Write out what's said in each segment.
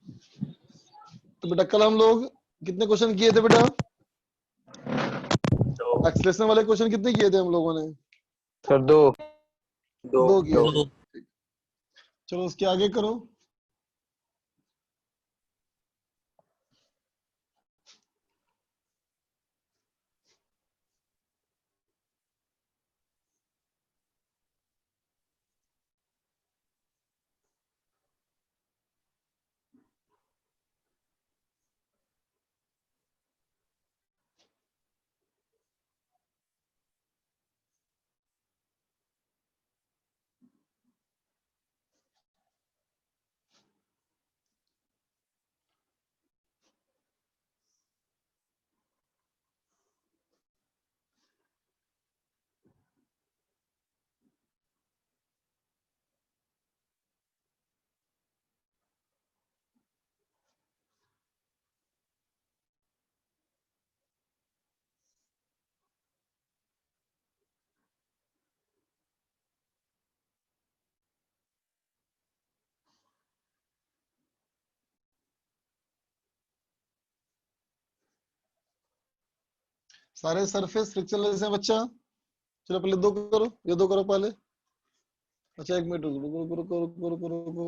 तो बेटा कल हम लोग कितने क्वेश्चन किए थे बेटा? दो एक्सलेशन वाले क्वेश्चन कितने किए थे हम लोगों ने? सर 2। दो 2 किए दो थे। चलो उसके आगे करो। सारे सरफेस फ्रिक्शनलेस हैं बच्चा। चलो पहले 2 करो, ये 2 करो पहले। अच्छा 1 मिनट रुको रुको रुको रुको रुको रुको,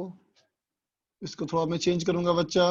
इसको थोड़ा मैं चेंज करूंगा बच्चा।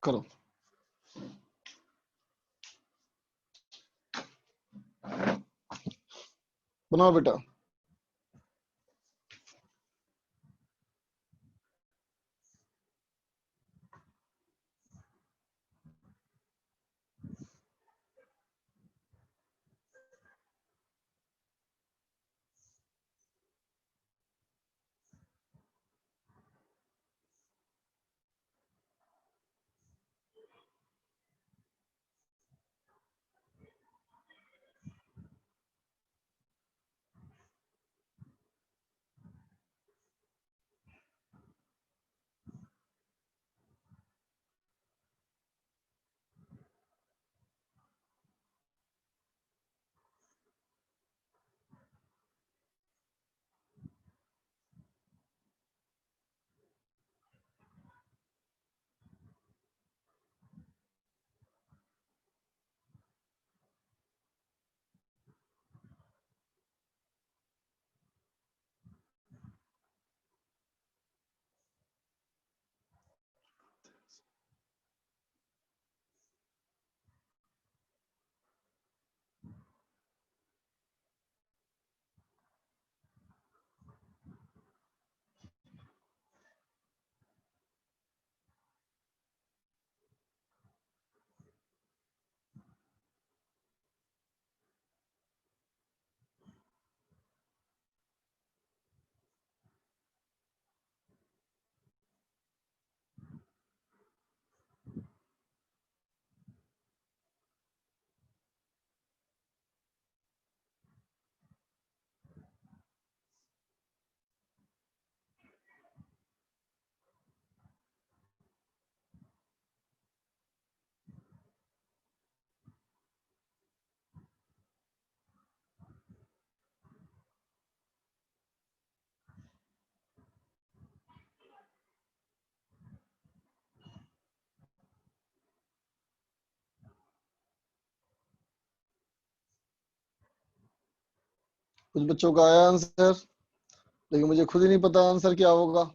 करो। बनाओ बेटा। कुछ बच्चों का आया आंसर, लेकिन मुझे खुद ही नहीं पता आंसर क्या होगा।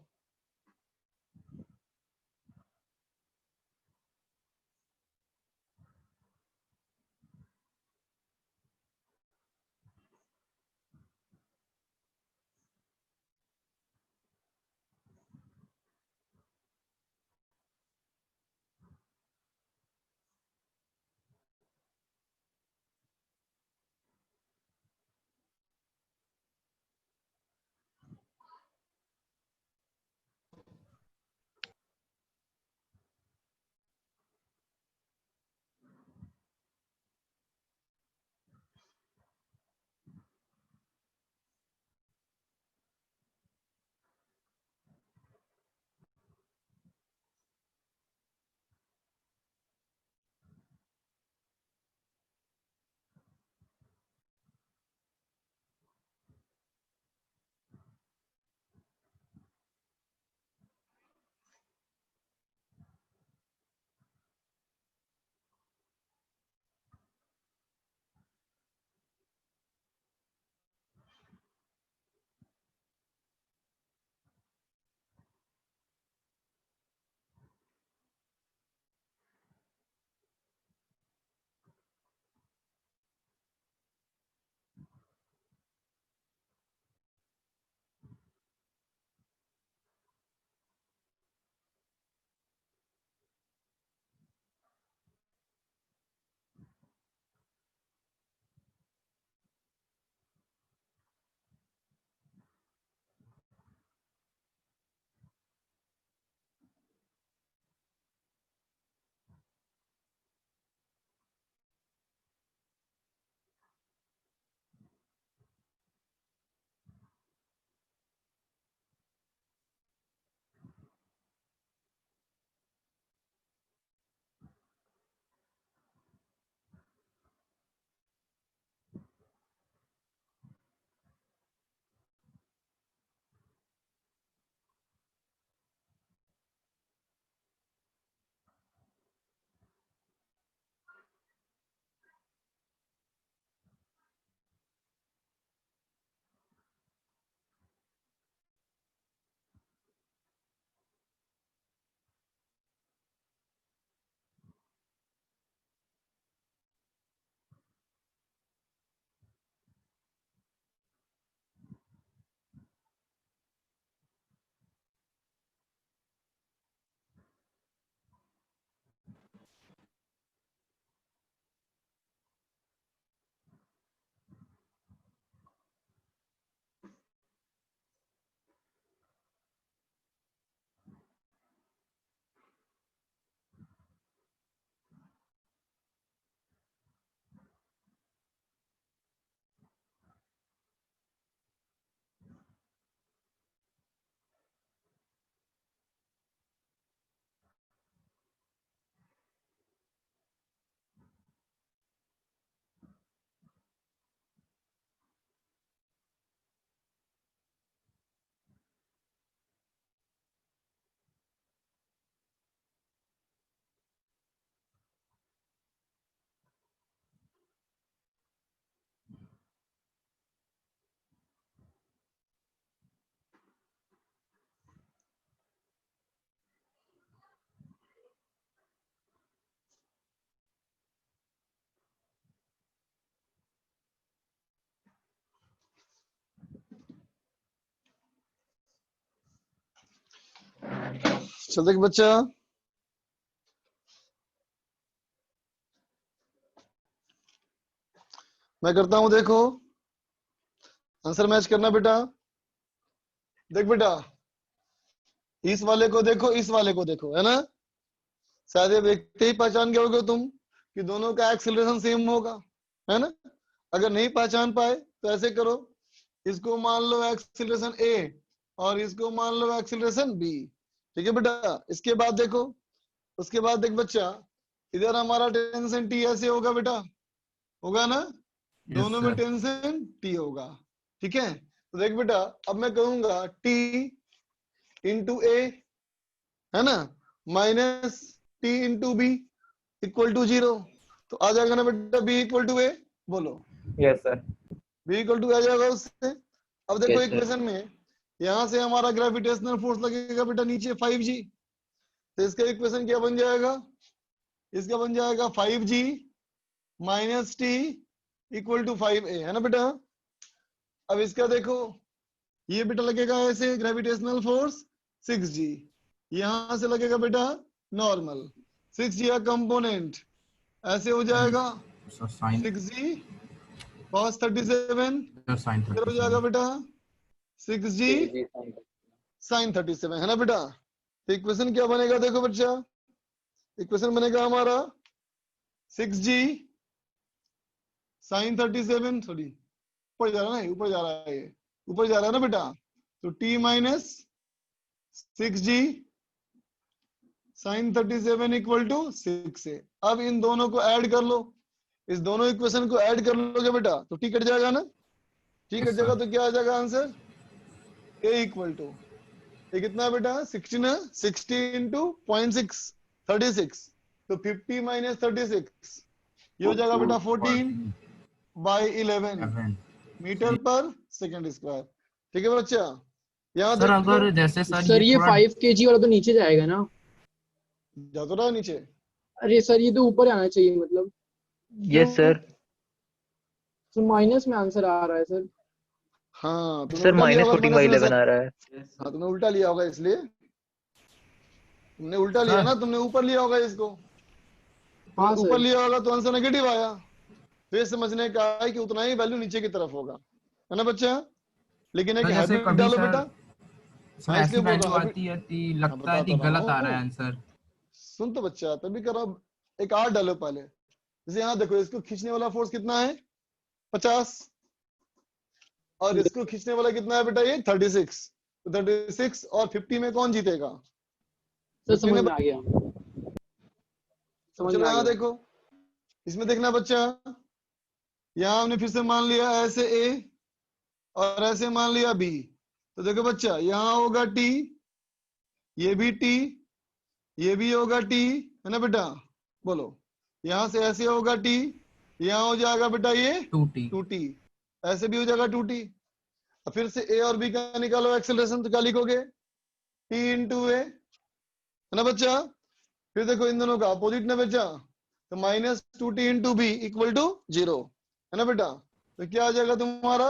चल देख बच्चा, मैं करता हूं, देखो आंसर मैच करना बेटा। देख बेटा, इस वाले को देखो, इस वाले को देखो, है ना, शायद ये देखते ही पहचान गए होगे तुम कि दोनों का एक्सीलरेशन सेम होगा, है ना। अगर नहीं पहचान पाए तो ऐसे करो, इसको मान लो एक्सीलरेशन ए और इसको मान लो एक्सीलरेशन बी, ठीक है बेटा। इसके बाद देखो, उसके बाद देख बच्चा, इधर हमारा टेंशन टी ऐसे होगा बेटा, होगा ना, यस दोनों में सर। टेंशन टी होगा, ठीक है। तो देख बेटा, अब मैं कहूंगा टी इंटू ए, है ना, minus t into B equal to 0, तो आ जाएगा ना बेटा बी इक्वल टू ए, बोलो yes sir. B equal to आ जाएगा उससे। अब देखो Yes, sir. इक्वेशन में यहां से हमारा ग्रेविटेशनल फोर्स लगेगा बेटा नीचे 5g, तो इसका इक्वेशन क्या बन जाएगा, इसका बन जाएगा 5g minus t equal to 5a, है ना बेटा। अब इसका देखो, ये बेटा लगेगा ऐसे ग्रेविटेशनल फोर्स 6g, यहां से लगेगा बेटा नॉर्मल 6g का कंपोनेंट ऐसे हो जाएगा sir sign 6g cos 37, sign इधर हो जाएगा बेटा 6g sin 37, है ना बेटा। तो इक्वेशन क्या बनेगा, देखो बच्चा, इक्वेशन बनेगा हमारा 6g sin 37, सॉरी ऊपर जा रहा है ना, ऊपर जा रहा है, ये ऊपर जा रहा है ना बेटा, तो t minus 6g sin 37 equal to 6 है। अब इन दोनों को ऐड कर लो, इस दोनों इक्वेशन को ऐड कर लोगे बेटा तो टी कट जाएगा ना, टी कट जाएगा तो क्या आ जाएगा आंसर, a इक्वल टू, ये कितना है बेटा 16 है, 60 इंटू 0.6 36, तो 50 माइनस 36 ये हो जाएगा बेटा 14 बाई 11 मीटर पर सेकंड स्क्वायर, ठीक है बच्चा। यहाँ सर देखो, अगर जैसे सर ये थोड़ा 5 kg वाला तो नीचे जाएगा ना। जा तो रहा है नीचे, अरे सर ये तो ऊपर आना चाहिए, मतलब यस सर। तो माइनस में आंसर आ रहा है सर। हाँ तुमने सर उल्टा लिया माइनस होगा 14 माइनस बाई में 11 सब, आ रहा है। हाँ तुमने उल्टा लिया होगा, इसलिए तुमने उल्टा लिया सर। ना, तुमने ऊपर लिया होगा इसको, हाँ ऊपर सर। लिया होगा तो आंसर नेगेटिव आया, तो ये समझने का है कि उतना ही वैल्यू नीचे की तरफ होगा, है ना बच्चा। लेकिन एक सर जैसे हैबिट कभी डालो सर बेटा, सर हाँ ऐसी इसलिए बोल रहा वैल्यू हूँ आती है कि हाँ लगता है कि बताता रहा गलत आ रहा है हूँ, आंसर। सुन तो बच्चा तभी करो। एक और डालो पहले, जैसे यहाँ देखो, इसको खींचने वाला फोर्स कितना है 50, और इसको खींचने वाला कितना है बेटा ये 36, तो 36 और 50 में कौन जीतेगा, सर 50 समझ ने। में आ गया, समझ चलो में आ यहाँ गया। देखो, इसमें देखना बच्चा, यहाँ हमने फिर से मान लिया ऐसे ए और ऐसे मान लिया बी, तो देखो बच्चा यहाँ होगा टी, ये भी टी, ये भी होगा टी, है ना बेटा, बोलो यहाँ से ऐसे होगा टी, यहाँ हो जाएगा बेटा ये 2t 2t, ऐसे भी हो जाएगा 2t। अब फिर से ए और बी का निकालो एक्सेलरेशन, तो क्या लिखोगे टी इंटू ए, है ना बच्चा। फिर देखो इन दोनों का अपोजिट ना बच्चा, तो minus 2t into B equal to 0, है ना बेटा। तो क्या आ जाएगा तुम्हारा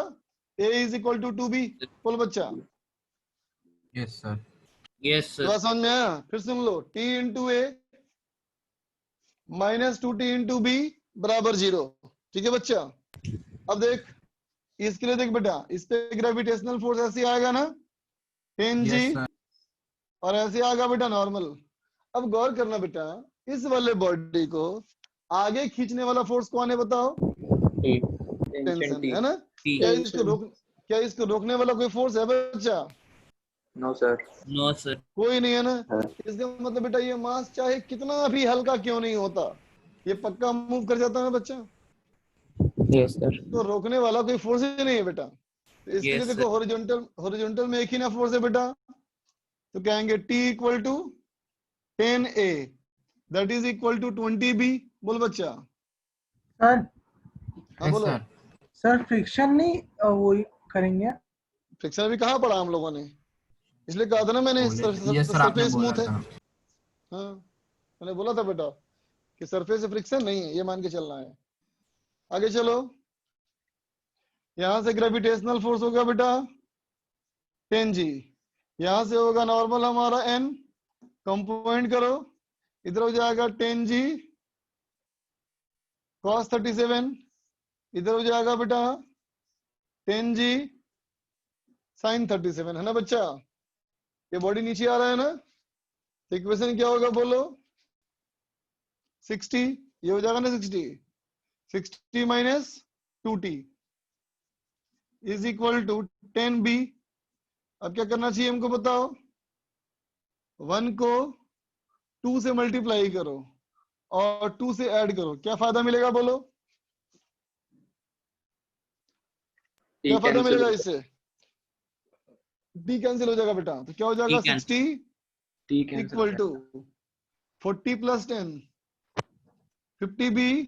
a is equal to 2b, बोल बच्चा। Yes sir. यस तो बात समझ में आया, फिर सुन लो t into a minus 2t into B बराबर 0, ठीक है बच्चा। अब देख, इसके लिए देख बेटा, इस पे ग्रेविटेशनल फोर्स ऐसे आएगा ना 10g, यस सर। और ऐसे आएगा बेटा नॉर्मल। अब गौर करना बेटा, इस वाले बॉडी को आगे खींचने वाला फोर्स कौन है बताओ, टेंशन, है ना। क्या इसको रोकने वाला कोई फोर्स है बच्चा, नो सर। No sir. कोई नहीं है ना। इसका मतलब बेटा ये मास चाहे कितना भी हल्का क्यों नहीं होता, ये पक्का मूव कर जाता है बच्चा, यस सर। तो रोकने वाला कोई फोर्स ही नहीं है बेटा। तो इसके लिए Yes, देखो हॉरिजॉन्टल में एक ही ना फोर्स है बेटा, तो कहेंगे T equal to 10A that is equal to 20B, बोल बच्चा। सर हाँ यस बोलो। सर। सर फ्रिक्शन नहीं वो करेंगे। फ्रिक्शन भी कहाँ पढ़ा हम लोगों ने, इसलिए कहा था ना मैंने ये सर आपने सरफेस बोला स्मूथ है। था। हाँ मैंने बोला था बेटा कि सरफेस से फ्रिक्शन नहीं है, ये मान के चलना है। आगे चलो, यहां से ग्रेविटेशनल फोर्स होगा बेटा 10g, यहां से होगा नॉर्मल हमारा n कंपोनेंट करो, इधर हो जाएगा 10g cos 37, इधर हो जाएगा बेटा 10g sin 37, है ना बच्चा? ये बॉडी नीचे आ रहा है ना, तो इक्वेशन क्या होगा बोलो? 60, ये हो जाएगा ना 60 minus 2t is equal to 10b। अब क्या करना चाहिए हमको बताओ? 1 को 2 से मल्टीप्लाई करो और 2 से ऐड करो, क्या फायदा मिलेगा बोलो? क्या फायदा मिलेगा इससे? d कैंसिल हो जाएगा बेटा, तो क्या हो जाएगा? 60 इक्वल टू 40 प्लस 10 50b,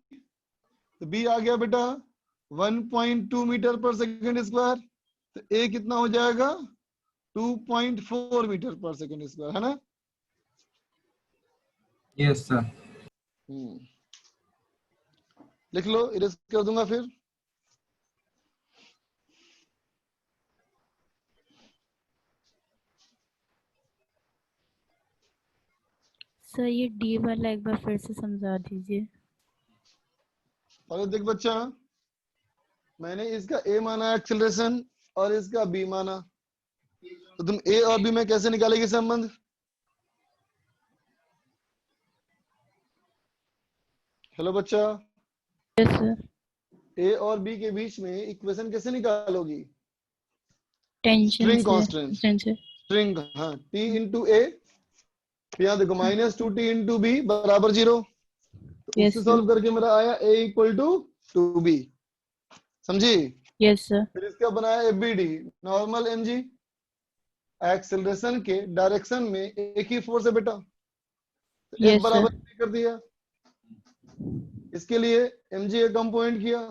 तो b आ गया बेटा 1.2 मीटर पर सेकंड स्क्वायर, तो a कितना हो जाएगा? 2.4 मीटर पर सेकंड स्क्वायर, है ना? Yes, sir. लिख लो, इरेज कर दूंगा फिर। सर ये डी वाला एक बार फिर से समझा दीजिए। और देख बच्चा, मैंने इसका a माना एक्सेलरेशन और इसका b माना, तो तुम a और b में कैसे निकालेगी संबंध? हेलो बच्चा, यस सर। a और b के बीच में इक्वेशन कैसे निकालोगी? टेंशन स्ट्रिंग से कांस्टेंट, स्ट्रिंग, हाँ, t इंटू a, यहाँ देखो -2t इंटू b बराबर 0, तो यस उससे सर। सॉल्व करके मेरा आया a इक्वल टू 2b, समझी? Yes sir. फिर इसका बनाया एबीडी, नॉर्मल एमजी, एक्सेलरेशन के डायरेक्शन में एक ही फोर्स है बेटा, तो F यस बराबर सर। कर दिया। इसके लिए mg का कंपोनेंट किया,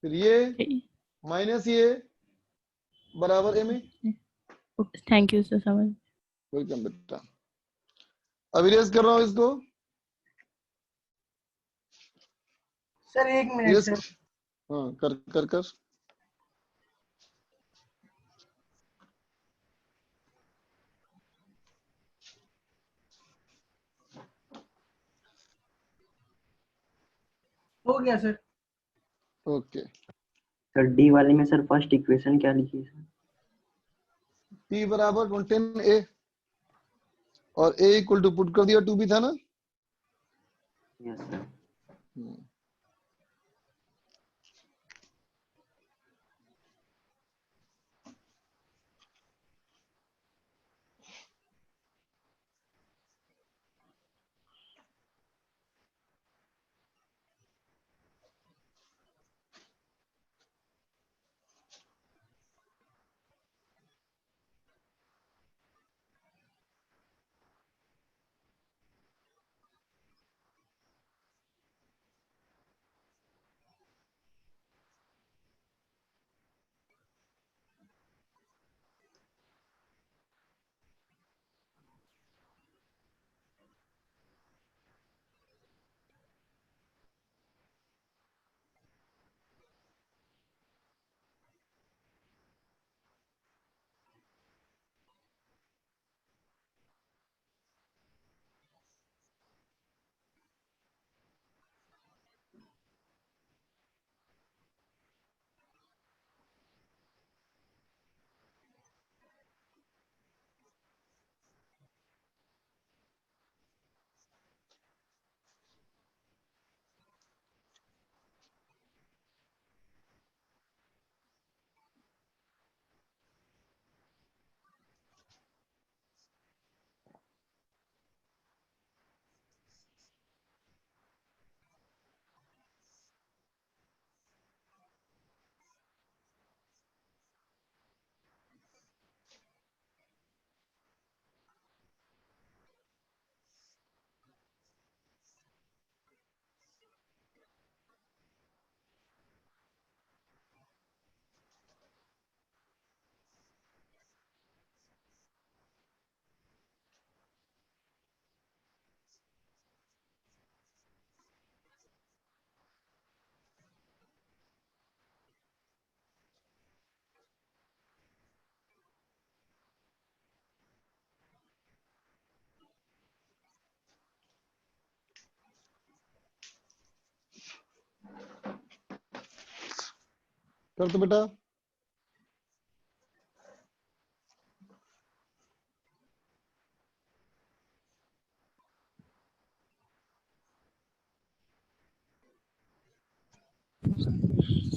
फिर ये माइनस ये बराबर m। थैंक यू सर, समझ। वेलकम बेटा। अब इरेज कर रहा हूँ इसको, सर 1 मिनट इरेज, सर। हाँ कर कर कर। हो गया सर। ओके, सर डी वाले में सर फर्स्ट इक्वेशन क्या लिखी है सर? t बराबर 10a और a इक्वल टू पुट कर दिया 2b था ना। Yes sir. कर तो बेटा।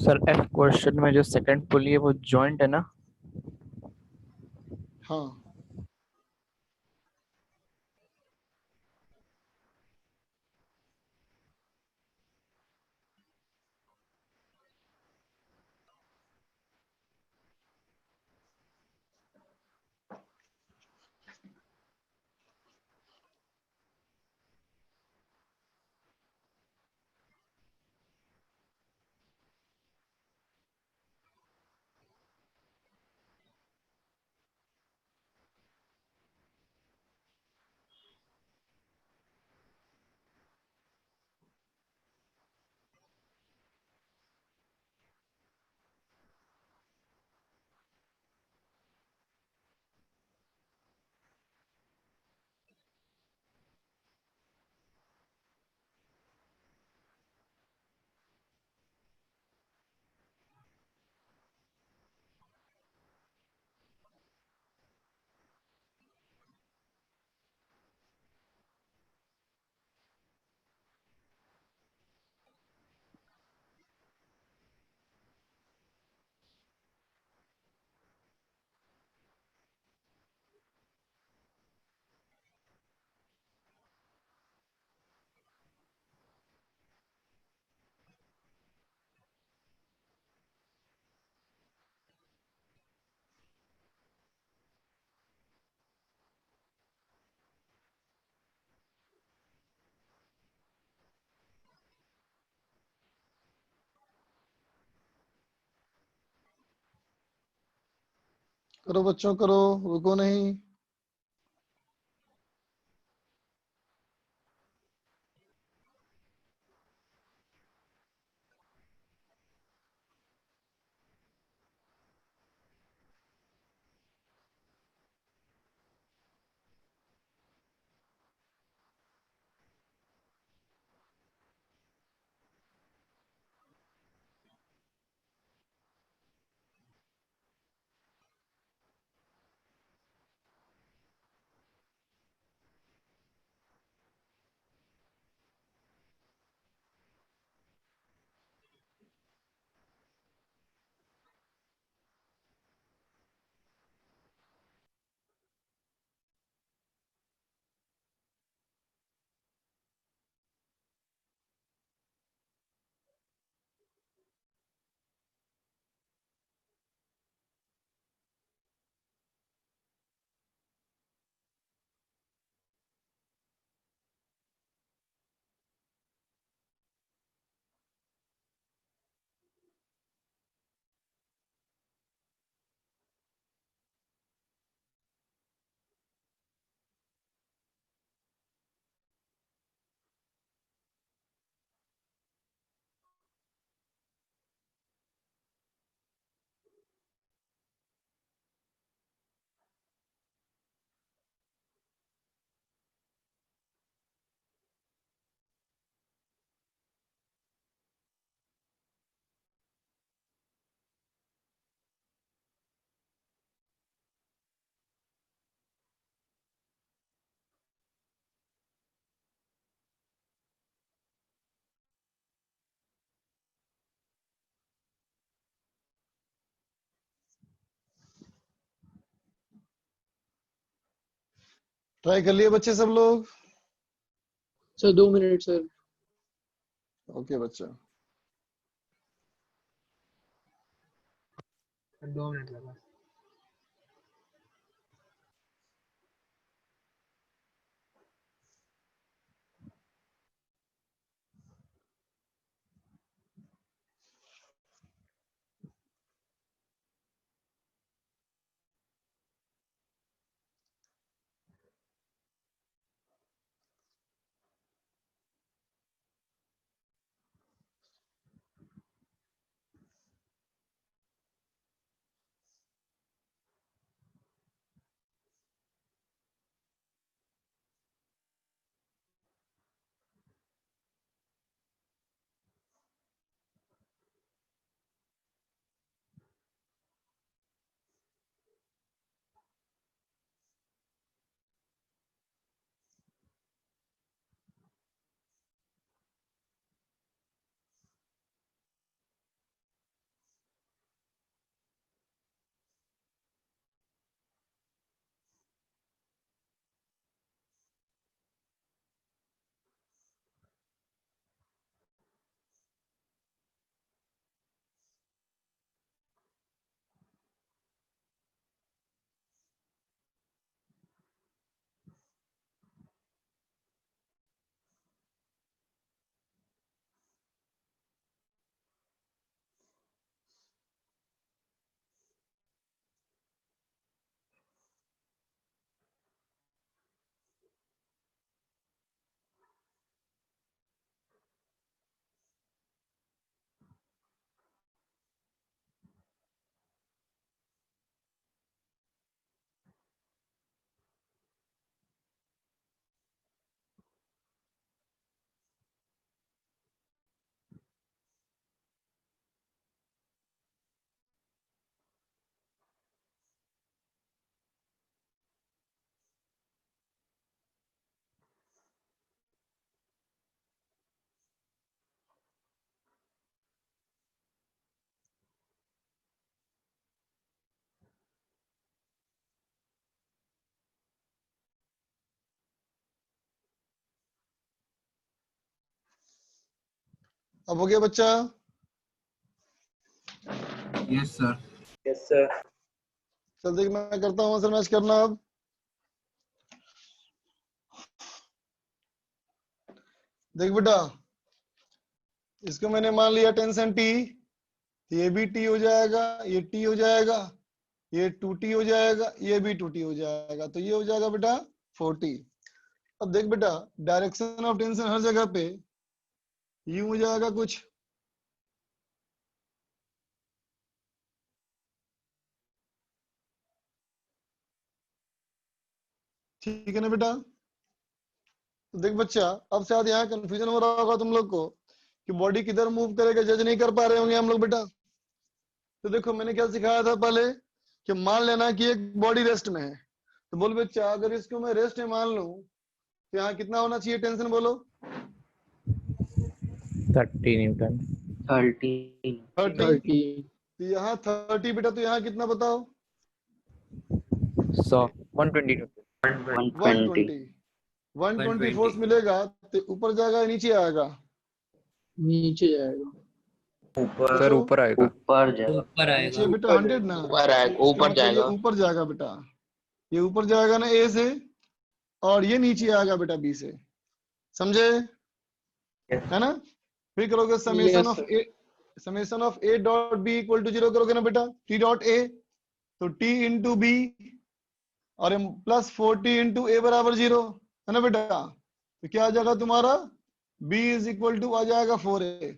सर एफ क्वेश्चन में जो सेकंड पुली है वो जॉइंट है ना? हाँ करो बच्चों करो, रुको नहीं। ट्राई कर लिए बच्चे सब लोग? Sir 2 minute sir. ओके बच्चा। 2 मिनट लगा। अब हो गया बच्चा? Yes, sir. Yes, sir. चल देख मैं करता हूँ आंसर मैच करना। अब देख बेटा, इसको मैंने मान लिया टेंशन टी, ये भी टी हो जाएगा, ये टी हो जाएगा, ये 2t हो जाएगा, ये भी 2t हो जाएगा, तो ये हो जाएगा बेटा 4t। अब देख बेटा, डायरेक्शन ऑफ टेंशन हर जगह पे यूं हो जाएगा कुछ, ठीक है ना बेटा? तो देख बच्चा, अब शायद यहाँ कंफ्यूजन हो रहा होगा तुम लोग को कि बॉडी किधर मूव करेगा, जज नहीं कर पा रहे होंगे हम लोग बेटा। तो देखो मैंने क्या सिखाया था पहले कि मान लेना कि एक बॉडी रेस्ट में है, तो बोल बच्चा अगर इसको मैं रेस्ट में मान लूं तो यहाँ कितना होना चाहिए टेंशन, बोलो? 30 न्यूटन। 30 30। तो यहाँ 30 बेटा, तो यहाँ कितना बताओ? 100 120 न्यूटन। 120 120 फोर्स मिलेगा तो ऊपर जाएगा या नीचे आएगा? नीचे जाएगा। सर ऊपर आएगा। ऊपर जाएगा। ऊपर नीचे आएगा। बेटा 100 ना, ऊपर आएगा, ऊपर जाएगा। ऊपर जाएगा बेटा, ये ऊपर जाएगा ना ए से, और ये नीचे आएगा बेटा बी से, समझे? है ना? फिर करोगे summation of a dot b equal to 0 करोगे ना बेटा, टी डॉट ए, तो टी इंटू बी और प्लस 40 इंटू ए बराबर 0, है ना बेटा? तो क्या आ जाएगा तुम्हारा? b इज इक्वल टू आ जाएगा 4a।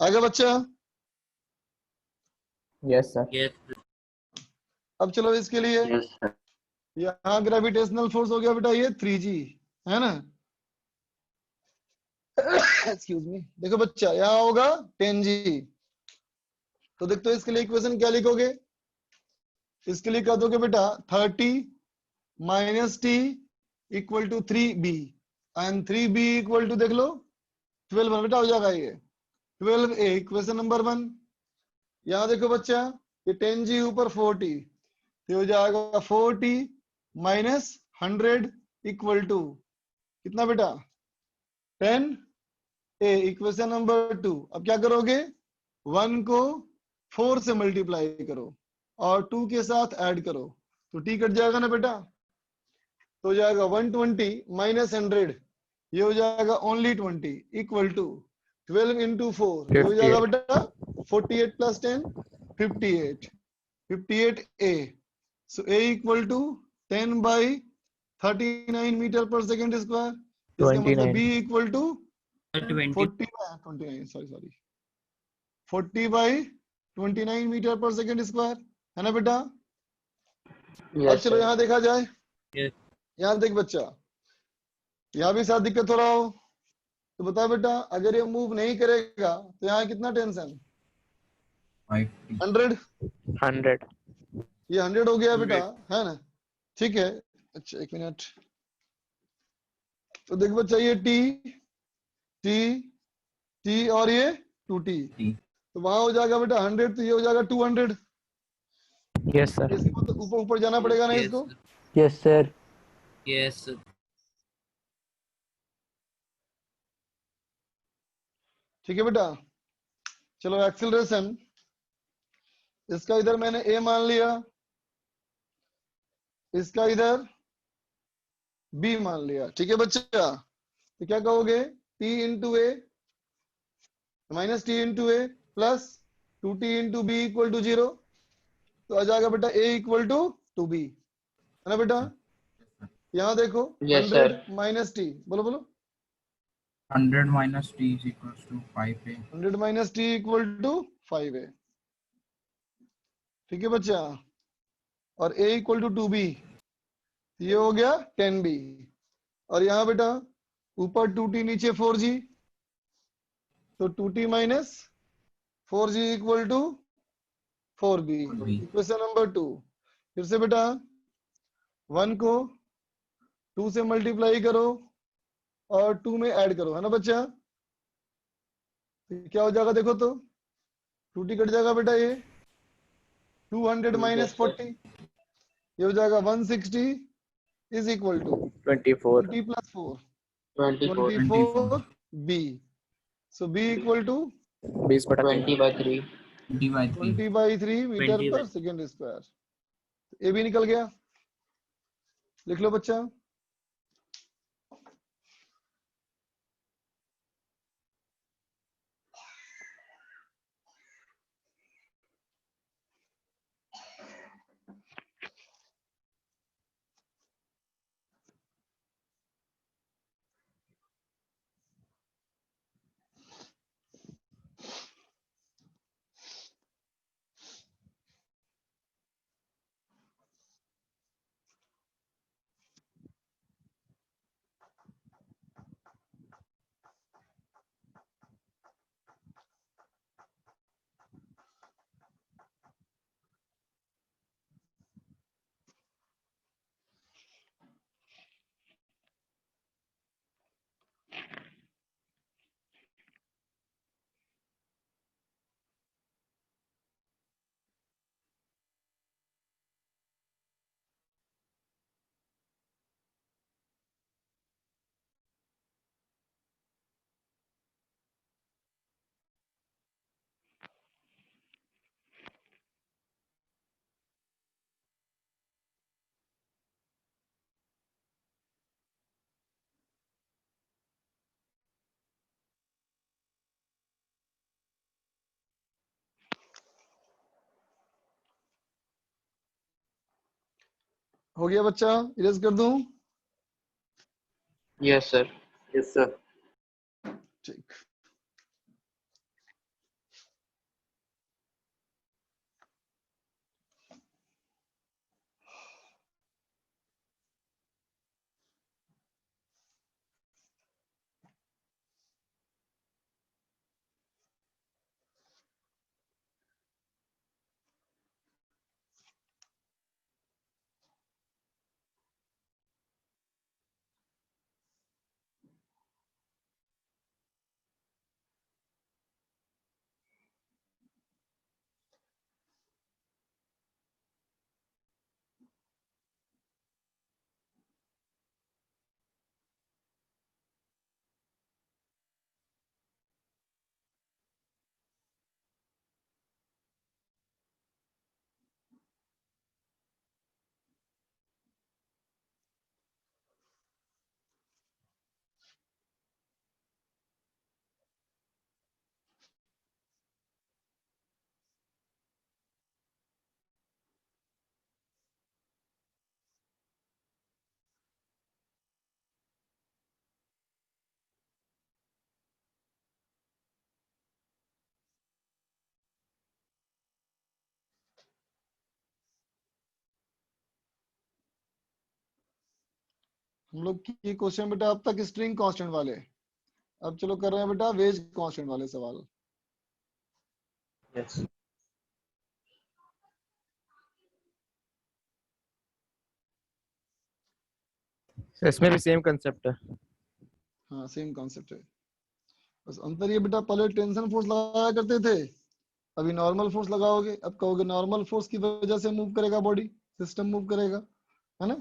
आगे बच्चा? Yes sir. Yes. अब चलो इसके लिए, यस सर। यहाँ ग्रेविटेशनल फोर्स हो गया बेटा ये 3g, है ना? Excuse me. देखो बच्चा यहाँ होगा 10g, तो देखो इसके लिए इक्वेशन क्या लिखोगे? इसके लिए क्या दोगे बेटा? 30 minus t equal to 3b and 3b equal to देख लो 12 बेटा हो जाएगा ये 12a, इक्वेशन नंबर 1। यहाँ देखो बच्चा, ये 10g ऊपर 40, तो हो जाएगा 40 माइनस 100 इक्वल टू कितना बेटा? 10a, equation number 2। अब क्या करोगे? 1 को 4 से मल्टीप्लाई करो और 2 के साथ ऐड करो, तो t कट जाएगा ना बेटा, तो हो जाएगा 120 माइनस 100, ये हो जाएगा ओनली 20 इक्वल टू 12 इंटू 4, ये हो जाएगा बेटा 48 plus 10 58, 58a, so a equal to 10 by 39 metre per second square, इसका मतलब b equal to 40 by 29 metre per second square, है ना बेटा? अब चलो यहाँ देखा जाए। Yes. यहाँ देख बच्चा, यहाँ भी साथ दिक्कत हो रहा हो तो बता बेटा, अगर ये मूव नहीं करेगा तो यहाँ कितना टेंशन? 100। 100। ये 100 हो गया बेटा, है ना? ठीक है। अच्छा एक मिनट, तो देख बच्चा ये टी टी टी और ये 2t, तो वहां हो जाएगा बेटा 100, तो ये हो जाएगा 200। Yes sir. इसके मतलब ऊपर ऊपर जाना पड़ेगा ना इसको। Yes sir. Yes. ठीक है बेटा, चलो एक्सेलरेशन, इसका इधर मैंने a मान लिया, इसका इधर b मान लिया, ठीक है बच्चा? तो क्या कहोगे? t into a minus t into a plus 2t into B equal to 0, तो आ जाएगा बेटा a इक्वल टू 2b, है ना बेटा? यहाँ देखो 100 माइनस टी, बोलो बोलो। 100 minus t is equals to 5a. 100 minus t equal to 5a, ठीक है बच्चा? और a इक्वल टू 2b, ये हो गया 10b, और यहाँ बेटा ऊपर 2t नीचे 4g, तो 2t minus 4g equal to 4b, equation number 2। फिर से बेटा 1 को 2 से मल्टीप्लाई करो और 2 में ऐड करो, है ना बच्चा? तो क्या हो जाएगा देखो तो, 2t कट जाएगा बेटा, ये 200 माइनस 40, ये हो जाएगा 160 is equal to 24 20 plus 4 24 24 b, So B equal to 20/3 20/3. D by 3. 20/3 metre 20 पर सेकेंड स्क्वायर। ए भी निकल गया, लिख लो बच्चा। हो गया बच्चा, इरेज कर दूं? Yes, sir. Yes, sir. ठीक। हम लोग की क्वेश्चन बेटा अब तक स्ट्रिंग कांस्टेंट वाले, अब चलो कर रहे हैं बेटा वेज कांस्टेंट वाले सवाल। Yes. So इसमें भी सेम कंसेप्ट है। हाँ सेम कॉन्सेप्ट है, बस अंतर ये बेटा पहले टेंशन फोर्स लगाया करते थे, अभी नॉर्मल फोर्स लगाओगे। अब कहोगे नॉर्मल फोर्स की वजह से मूव करेगा बॉडी, सिस्टम मूव करेगा, है ना।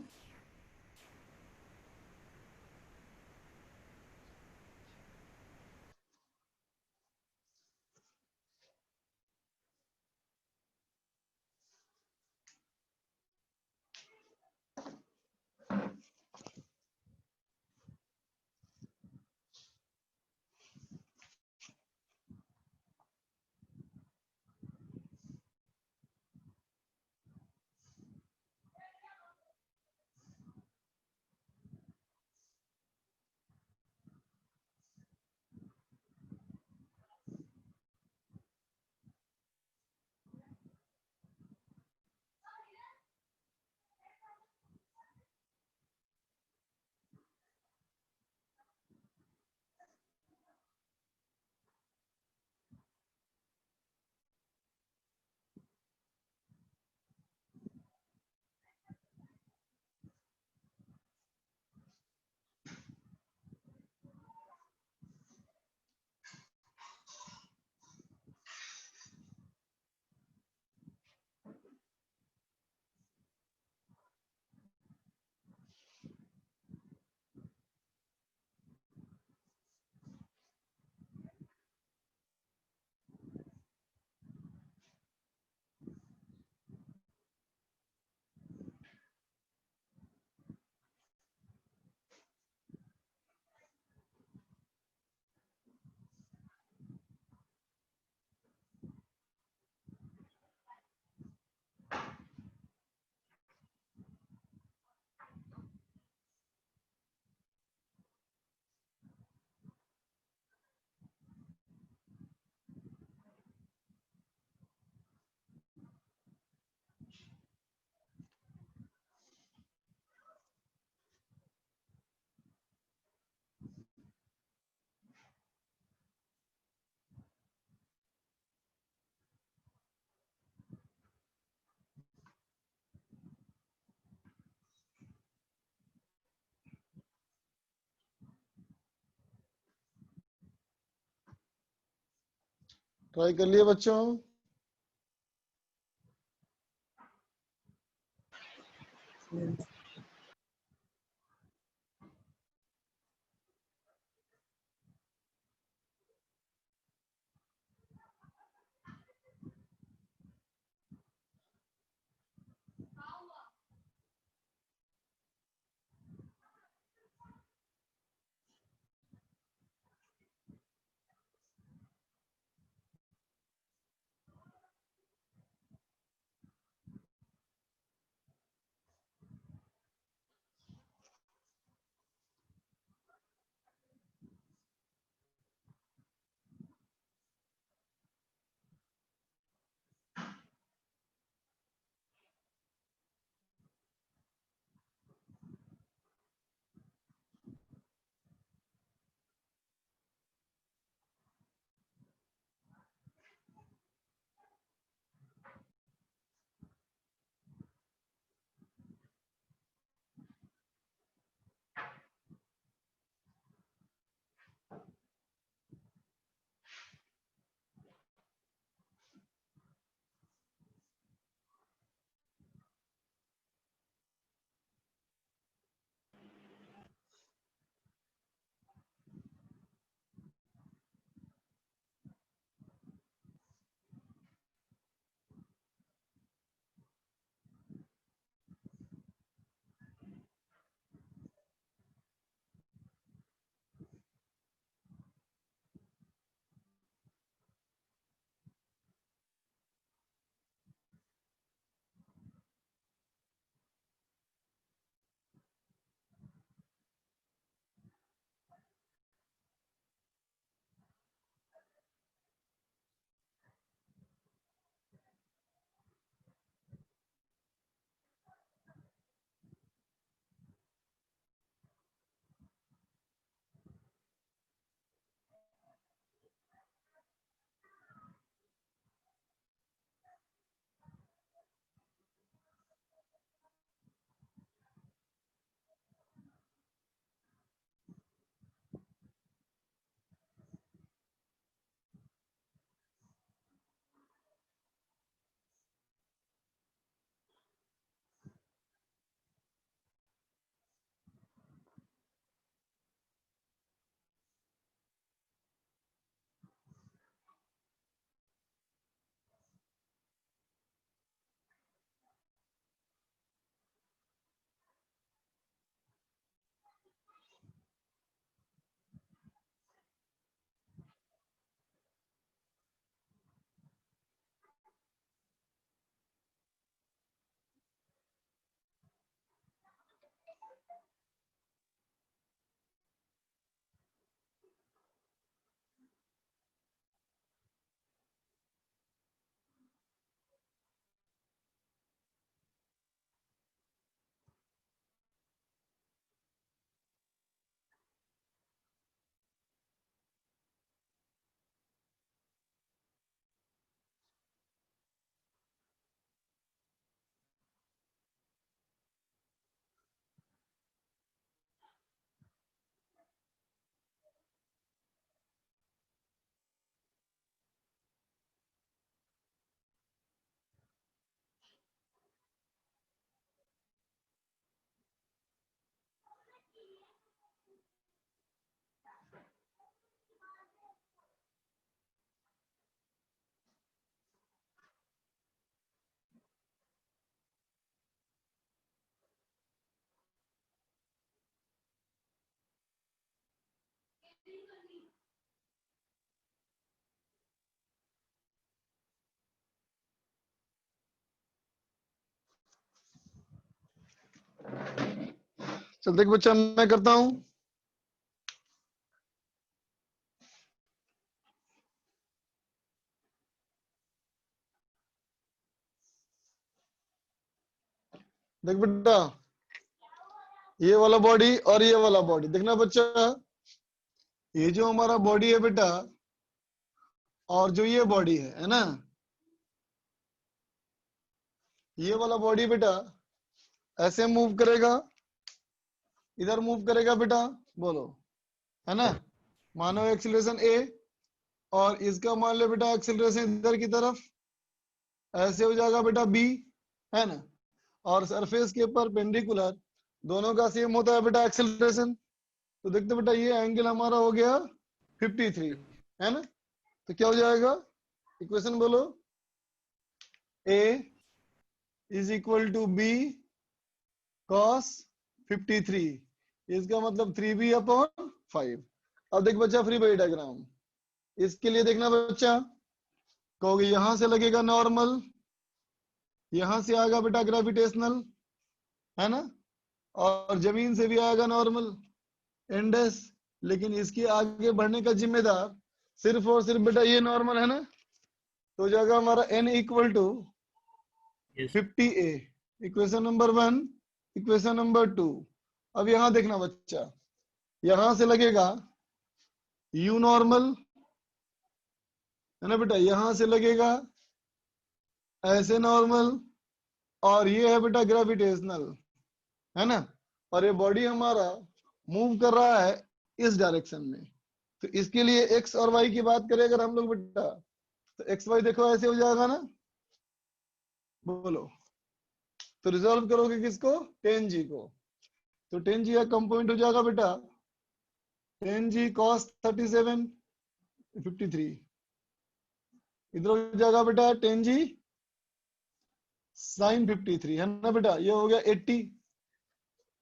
ट्राई कर लिए बच्चों? चल देख बच्चा, मैं करता हूं। देख बेटा, ये वाला बॉडी और ये वाला बॉडी देखना बच्चा। ये जो हमारा बॉडी है बेटा, और जो ये बॉडी है ना, ये वाला बॉडी बेटा ऐसे मूव करेगा, इधर मूव करेगा बेटा, बोलो, है ना। मानो एक्सीलरेशन ए और इसका मान लो बेटा एक्सेलरेशन इधर की तरफ, ऐसे हो जाएगा बेटा b, है ना, और सरफेस के परपेंडिकुलर दोनों का सेम होता है बेटा एक्सेलरेशन। तो देखते बेटा ये एंगल हमारा हो गया 53, है ना। तो क्या हो जाएगा, इक्वेशन बोलो, a is equal to b cos 53, इसका मतलब 3b/5। अब देख बच्चा फ्री बॉडी डायग्राम, इसके लिए देखना बच्चा, कहोगे यहां से लगेगा नॉर्मल, यहां से आएगा बेटा ग्रेविटेशनल, है ना, और जमीन से भी आएगा नॉर्मल एंडस, लेकिन इसके आगे बढ़ने का जिम्मेदार सिर्फ और सिर्फ बेटा ये नॉर्मल, है ना। तो हो जाएगा हमारा n equal to Yes. 50a, equation number 1, equation number 2। अब यहां देखना बच्चा, यहां से लगेगा u नॉर्मल, है ना बेटा, यहां से लगेगा ऐसे नॉर्मल, और ये है बेटा ग्रेविटेशनल, है ना, और ये बॉडी हमारा मूव कर रहा है इस डायरेक्शन में। तो इसके लिए x और y की बात करें अगर हम लोग बेटा, तो x y देखो ऐसे हो जाएगा ना, बोलो। तो रिजॉल्व करोगे किसको, 10g को, तो 10g का कंपोनेंट हो जाएगा बेटा 10g cos 37 53, इधर हो जाएगा बेटा 10g sin 53, है ना बेटा, ये हो गया 80,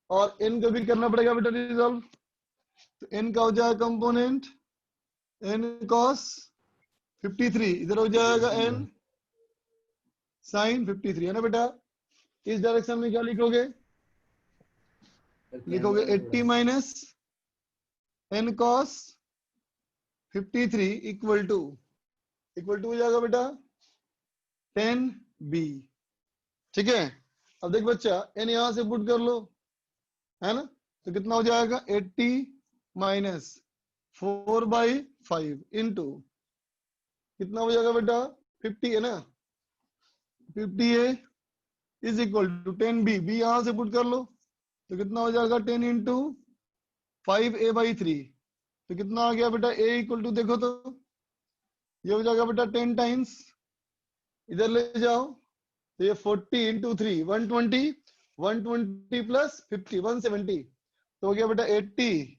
और n को भी करना पड़ेगा बेटा रिजॉल्व। तो n का हो जाएगा कंपोनेंट n cos 53, इधर हो जाएगा n sin 53, है ना बेटा। इस डायरेक्शन में क्या लिखोगे, लिखोगे 80 minus n cos 53 equal to हो जाएगा बेटा 10b, ठीक है। अब देख बच्चा n यहां से पुट कर लो, है ना, तो कितना हो जाएगा 80 माइनस 4/5 इंटू कितना हो जाएगा बेटा 50, है ना, 50a is equal to 10b, b यहां से पुट कर लो, तो कितना हो जाएगा 10 इंटू 5a/3, तो कितना आ गया बेटा a इक्वल टू, देखो तो ये हो जाएगा बेटा 10 टाइम्स, इधर ले जाओ, तो ये 40 इंटू 3 120, 120 प्लस 50 170, तो हो गया बेटा 80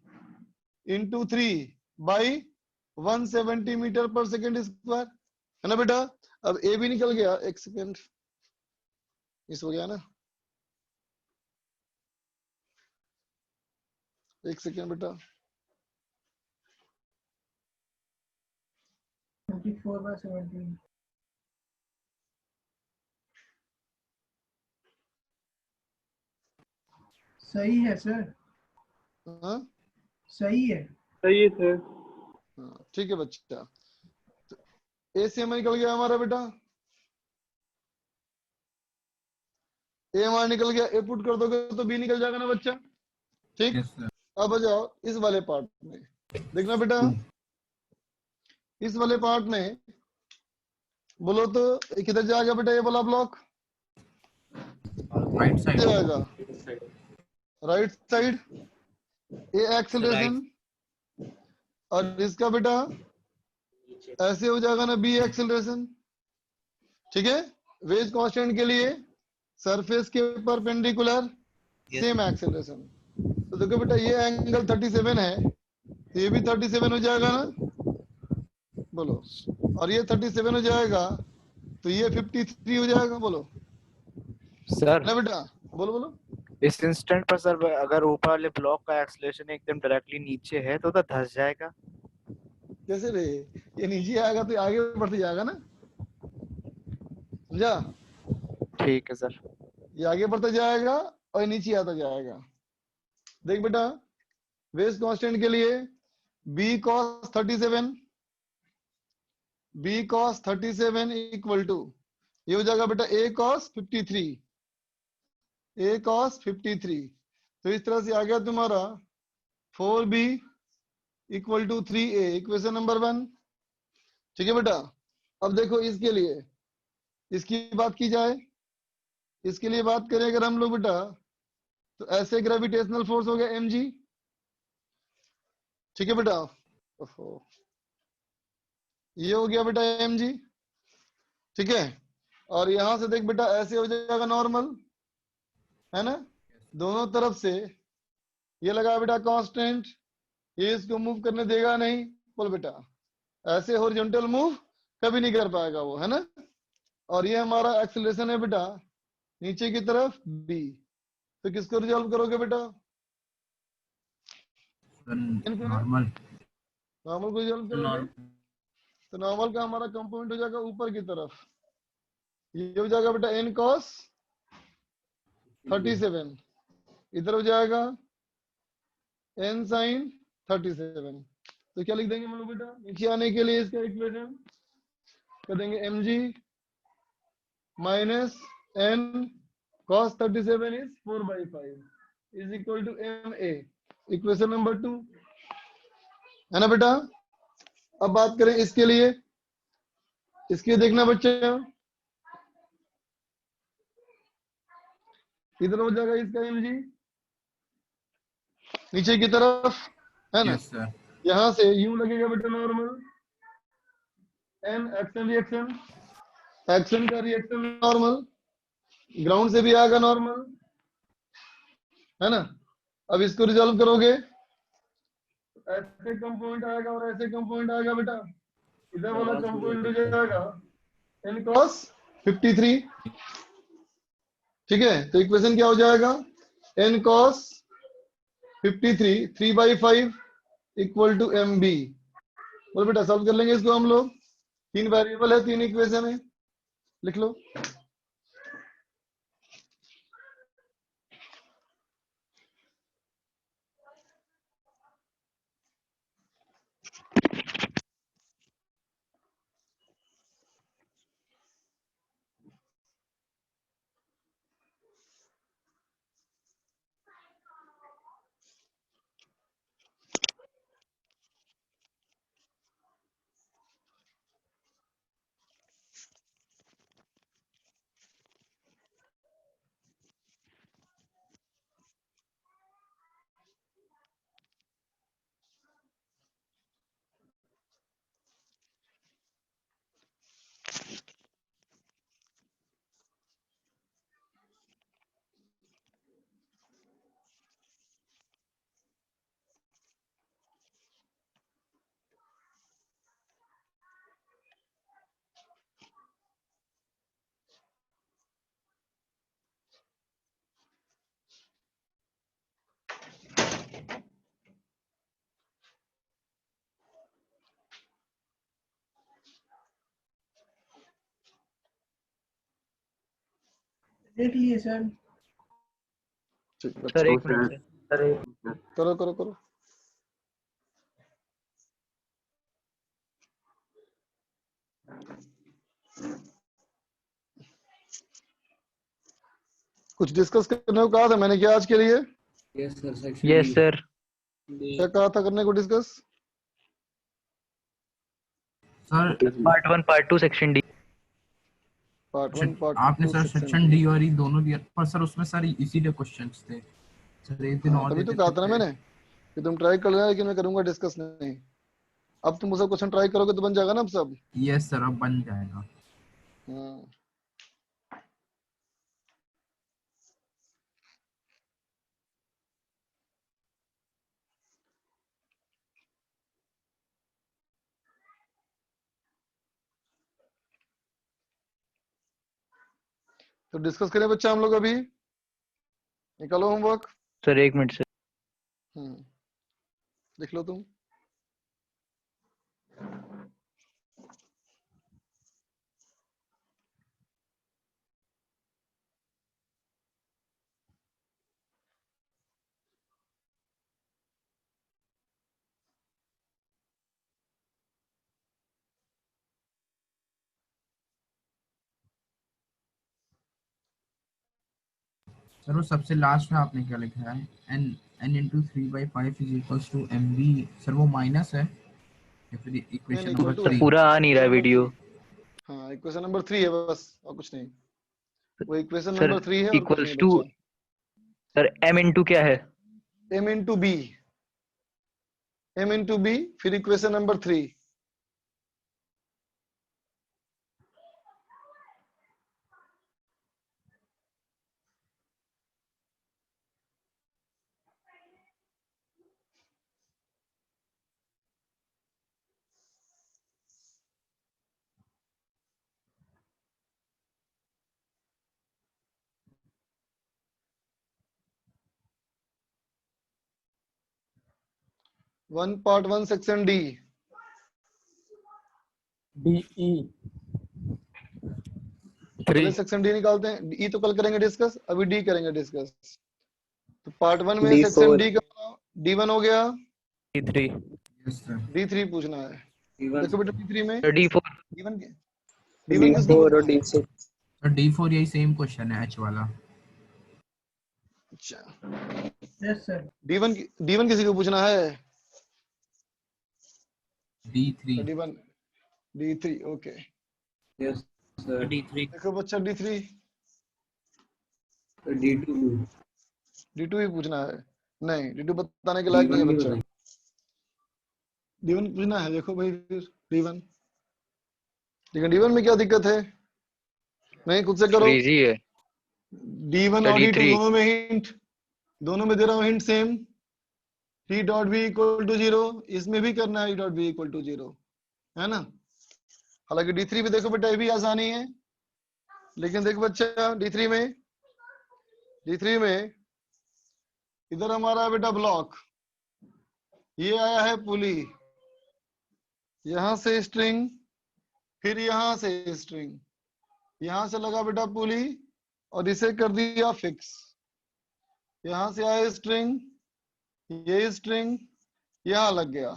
into 3/170 metre per second square, है ना बेटा। अब ए भी निकल गया, एक सेकेंड, इस हो गया ना, एक सेकेंड बेटा, 24/17। सही है सर, हाँ सही है। हाँ ठीक है बच्चा। तो ए से हमें निकल गया हमारा बेटा, ए हमारा निकल गया, ए पुट कर दोगे तो बी निकल जाएगा ना बच्चा, ठीक। Yes, sir. अब आ जाओ इस वाले पार्ट में, देखना बेटा, इस वाले पार्ट में बोलो तो किधर जाएगा बेटा ये वाला ब्लॉक, Right side. जाएगा राइट साइड, ए एक्सेलरेशन, और इसका बेटा ऐसे हो जाएगा ना बी एक्सेलरेशन, ठीक है। वेज कांस्टेंट के लिए सरफेस के परपेंडिकुलर सेम एक्सेलरेशन। तो देखो बेटा ये एंगल 37 है, तो ये भी 37 हो जाएगा ना, बोलो, और ये 37 हो जाएगा, तो ये 53 हो जाएगा, बोलो सर ना बेटा, बोलो बोलो। इस इंस्टेंट पर सर अगर ऊपर वाले ब्लॉक का एक्सेलरेशन एकदम डायरेक्टली नीचे है तो धंस जाएगा। कैसे रे, ये नीचे आएगा तो आगे बढ़ते जाएगा ना, समझा। ठीक है सर। ये आगे बढ़ता जाएगा और नीचे आता जाएगा। देख बेटा वेज कांस्टेंट के लिए b cos 37 इक्वल टू ये हो जाएगा बेटा a cos 53, तो इस तरह से आ गया तुम्हारा 4b equal to 3a, equation number 1, ठीक है बेटा। अब देखो इसके लिए इसकी बात की जाए, इसके लिए बात करें अगर हम लोग बेटा, तो ऐसे ग्रेविटेशनल फोर्स हो गया mg, ठीक है बेटा। ओहो ये हो गया बेटा mg, ठीक है। और यहां से देख बेटा ऐसे हो जाएगा नॉर्मल, है ना, दोनों तरफ से। ये लगा बेटा कांस्टेंट, ये इसको मूव करने देगा नहीं। बोल बेटा ऐसे हॉरिजॉन्टल मूव कभी नहीं कर पाएगा वो, है ना। और ये हमारा एक्सेलरेशन है बेटा नीचे की तरफ b। तो किसको रिजॉल्व करोगे बेटा? नॉर्मल। नॉर्मल को रिजॉल्व करोगे नॉर्मल तो नॉर्मल का हमारा कंपोनेंट हो जाएगा ऊपर की तरफ, ये हो जाएगा बेटा n cos 37, इधर हो जाएगा n sin 37। तो क्या लिख देंगे हम लोग बेटा नीचे आने के लिए इसका इक्वेशन कर देंगे mg minus n cos 37 is 4/5 is equal to ma, equation number 2, है ना बेटा। अब बात करें इसके लिए, इसके देखना बच्चे, इधर हो जाएगा इसका mg नीचे की तरफ, है ना। Yes sir. यहां से यूं लगेगा बेटा normal, n action reaction, action का रिएक्शन नॉर्मल, ग्राउंड से भी आएगा नॉर्मल, है ना। अब इसको रिजॉल्व करोगे ऐसे कंपोनेंट आएगा और ऐसे कंपोनेंट आएगा बेटा। इधर वाला कंपोनेंट हो जाएगा n cos 53, ठीक है। तो इक्वेशन क्या हो जाएगा n cos 53 3/5 equal to mb। बोल बेटा सॉल्व कर लेंगे इसको हम लोग, 3 वेरिएबल है 3 इक्वेशन है, लिख लो। देख लिए सर। ठीक है, सर तो एक मिनट सर सर। करो करो करो। कुछ डिस्कस करने को कहा था मैंने क्या आज के लिए? Yes sir section yes sir. क्या कहा था करने को discuss? Sir part 1 part 2 section D. Part 1 part आपने 2 सर सेक्शन डी और ई दोनों दिया, पर सर उसमें सर इसीलिए क्वेश्चंस थे सर, एक दिन और तभी तो देते कहा था ना थे। मैंने कि तुम ट्राई कर लेना, लेकिन मैं करूंगा डिस्कस नहीं। अब तुम सब क्वेश्चन ट्राई करोगे तो बन जाएगा ना अब सब। यस सर अब बन जाएगा। हम्म। तो डिस्कस करें बच्चा हम लोग अभी, निकालो होमवर्क। सर एक मिनट सर। लिख लो तुम। सर वो सबसे लास्ट में आपने क्या लिखा है, n into 3/5 is equals to mb। Sir वो माइनस है या फिर इक्वेशन नहीं, नंबर equal to 3? पूरा आ नहीं रहा वीडियो। हाँ इक्वेशन नंबर 3 है बस, और कुछ नहीं। वो इक्वेशन सर नंबर 3 है और कुछ इक्वल्स नहीं टू बच्चा। सर m इनटू क्या है? m into b, m into b फिर equation number 3। One part one section D. DE पहले सेक्शन डी निकालते हैं, ई तो कल करेंगे डिस्कस, अभी डी करेंगे डिस्कस। तो पार्ट वन में सेक्शन डी का D1 हो गया, D3 यस सर। D3 पूछना है। देखो बेटा D3 में D4 D1 किसको और पूछना है? D6 सर D4 यही सेम क्वेश्चन है H वाला। अच्छा यस सर D1 किसी को पूछना है? D3 D1 D3 okay. Yes sir D3 देखो बच्चा D3 D2 D2 ही पूछना है? नहीं, D2 बताने के लायक नहीं है बच्चा। D1 पूछना है। देखो भाई D1, लेकिन D1 में क्या दिक्कत है? नहीं, खुद से करो। इजी है। D1 और D2 D3 दोनों में हिंट, दोनों में दे रहा हूँ hint same. T dot b equal to 0, इसमें भी करना है E dot b equal to 0, है ना? हालांकि D3 भी देखो बेटा ये भी आसानी है, लेकिन देखो बच्चा D3 में इधर हमारा है बेटा ब्लॉक, ये आया है पुली, यहां से स्ट्रिंग, फिर यहां से स्ट्रिंग, यहां से लगा बेटा पुली और इसे कर दिया फिक्स, यहां से आया स्ट्रिंग, ये स्ट्रिंग यहां लग गया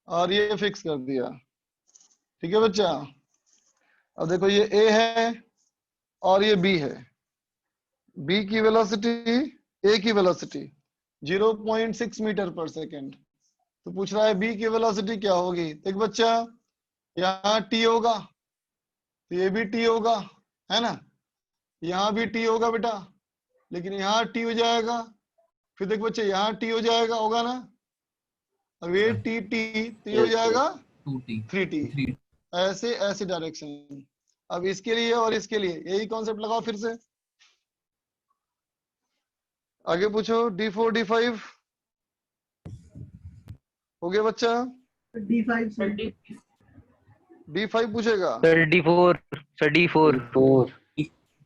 और ये फिक्स कर दिया। ठीक है बच्चा? अब देखो ये A है और ये B है, B की वेलोसिटी A की वेलोसिटी 0.6 मीटर पर सेकेंड, तो पूछ रहा है B की वेलोसिटी क्या होगी। देख बच्चा यहाँ T होगा तो ये भी T होगा, है ना? यहाँ भी T होगा बेटा, लेकिन यहाँ T हो जाएगा, फिर देख बच्चे यहाँ T हो जाएगा, होगा ना? अब ये T तो ये हो जाएगा 2T 3T, ऐसे ऐसे डायरेक्शन। अब इसके लिए और इसके लिए यही कॉन्सेप्ट लगाओ फिर से। आगे पूछो D4 D5 हो गया बच्चा? D5 सर D5 पूछेगा, सर D4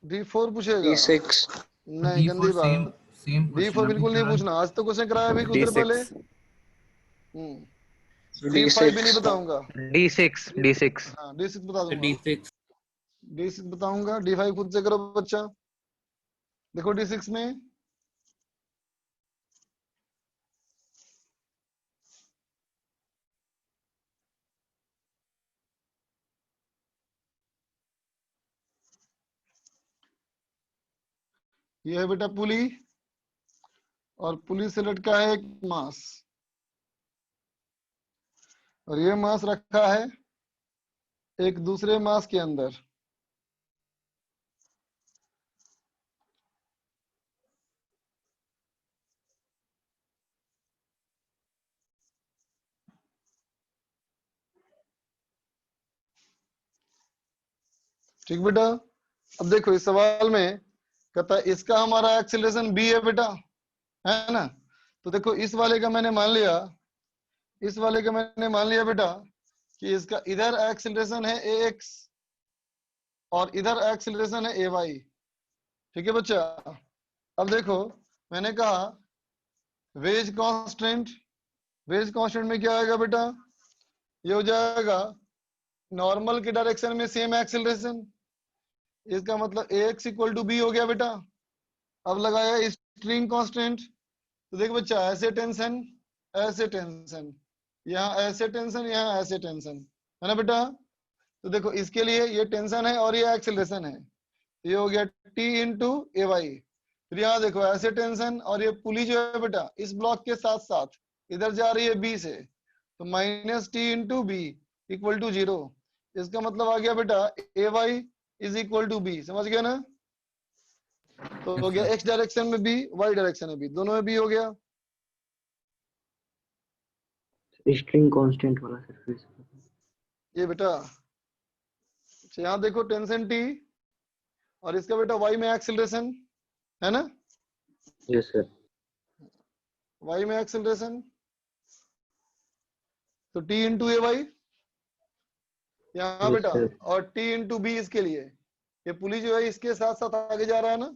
D4 पूछेगा? D6 नहीं, गंदी D4 सेम बात। सेम D4 बिल्कुल नहीं पूछना, आज तो क्वेश्चन कराया भी कुछ देर पहले। D5 भी नहीं बताऊंगा। D6 हाँ D6 बता दूंगा, D6 बताऊंगा। D5 खुद से करो बच्चा। देखो D6 में ये है बेटा पुली, और पुली से लटका है एक मास, और ये मास रखा है एक दूसरे मास के अंदर। ठीक बेटा? अब देखो इस सवाल में कहता है इसका हमारा एक्सीलरेशन b है बेटा, है ना? तो देखो इस वाले का मैंने मान लिया, इस वाले का मैंने मान लिया बेटा कि इसका इधर एक्सीलरेशन है ax और इधर एक्सीलरेशन है ay। ठीक है बच्चा? अब देखो मैंने कहा वेज कांस्टेंट, वेज कांस्टेंट में क्या आएगा बेटा? ये हो जाएगा नॉर्मल के डायरेक्शन में सेम एक्सीलरेशन, इसका मतलब ax इक्वल टू b हो गया बेटा। अब लगाया स्ट्रिंग कांस्टेंट, तो देख बच्चा ऐसे टेंशन, यहाँ ऐसे टेंशन, यहाँ ऐसे टेंशन, है ना बेटा? तो देखो इसके लिए ये टेंशन है और ये एक्सेलरेशन है, ये हो गया T इंटू ए वाई। फिर यहाँ देखो ऐसे टेंशन और ये पुली जो है बेटा इस ब्लॉक के साथ साथ इधर जा रही है B से, तो minus T into B equal to 0। इसका मतलब आ गया बेटा A Y is equal to B. समझ गया ना? तो हो गया x डायरेक्शन में b, y डायरेक्शन में b, दोनों में b हो गया। स्ट्रिंग कांस्टेंट वाला सर फिर से ये बेटा यहाँ देखो टेंशन T और इसका बेटा y में एक्सेलरेशन, है ना? यस सर y में एक्सेलरेशन, तो T इंटू ए वाई यहाँ Yes, बेटा, sir. और T इंटू बी इसके लिए, ये पुली जो है इसके साथ साथ आगे जा रहा है ना।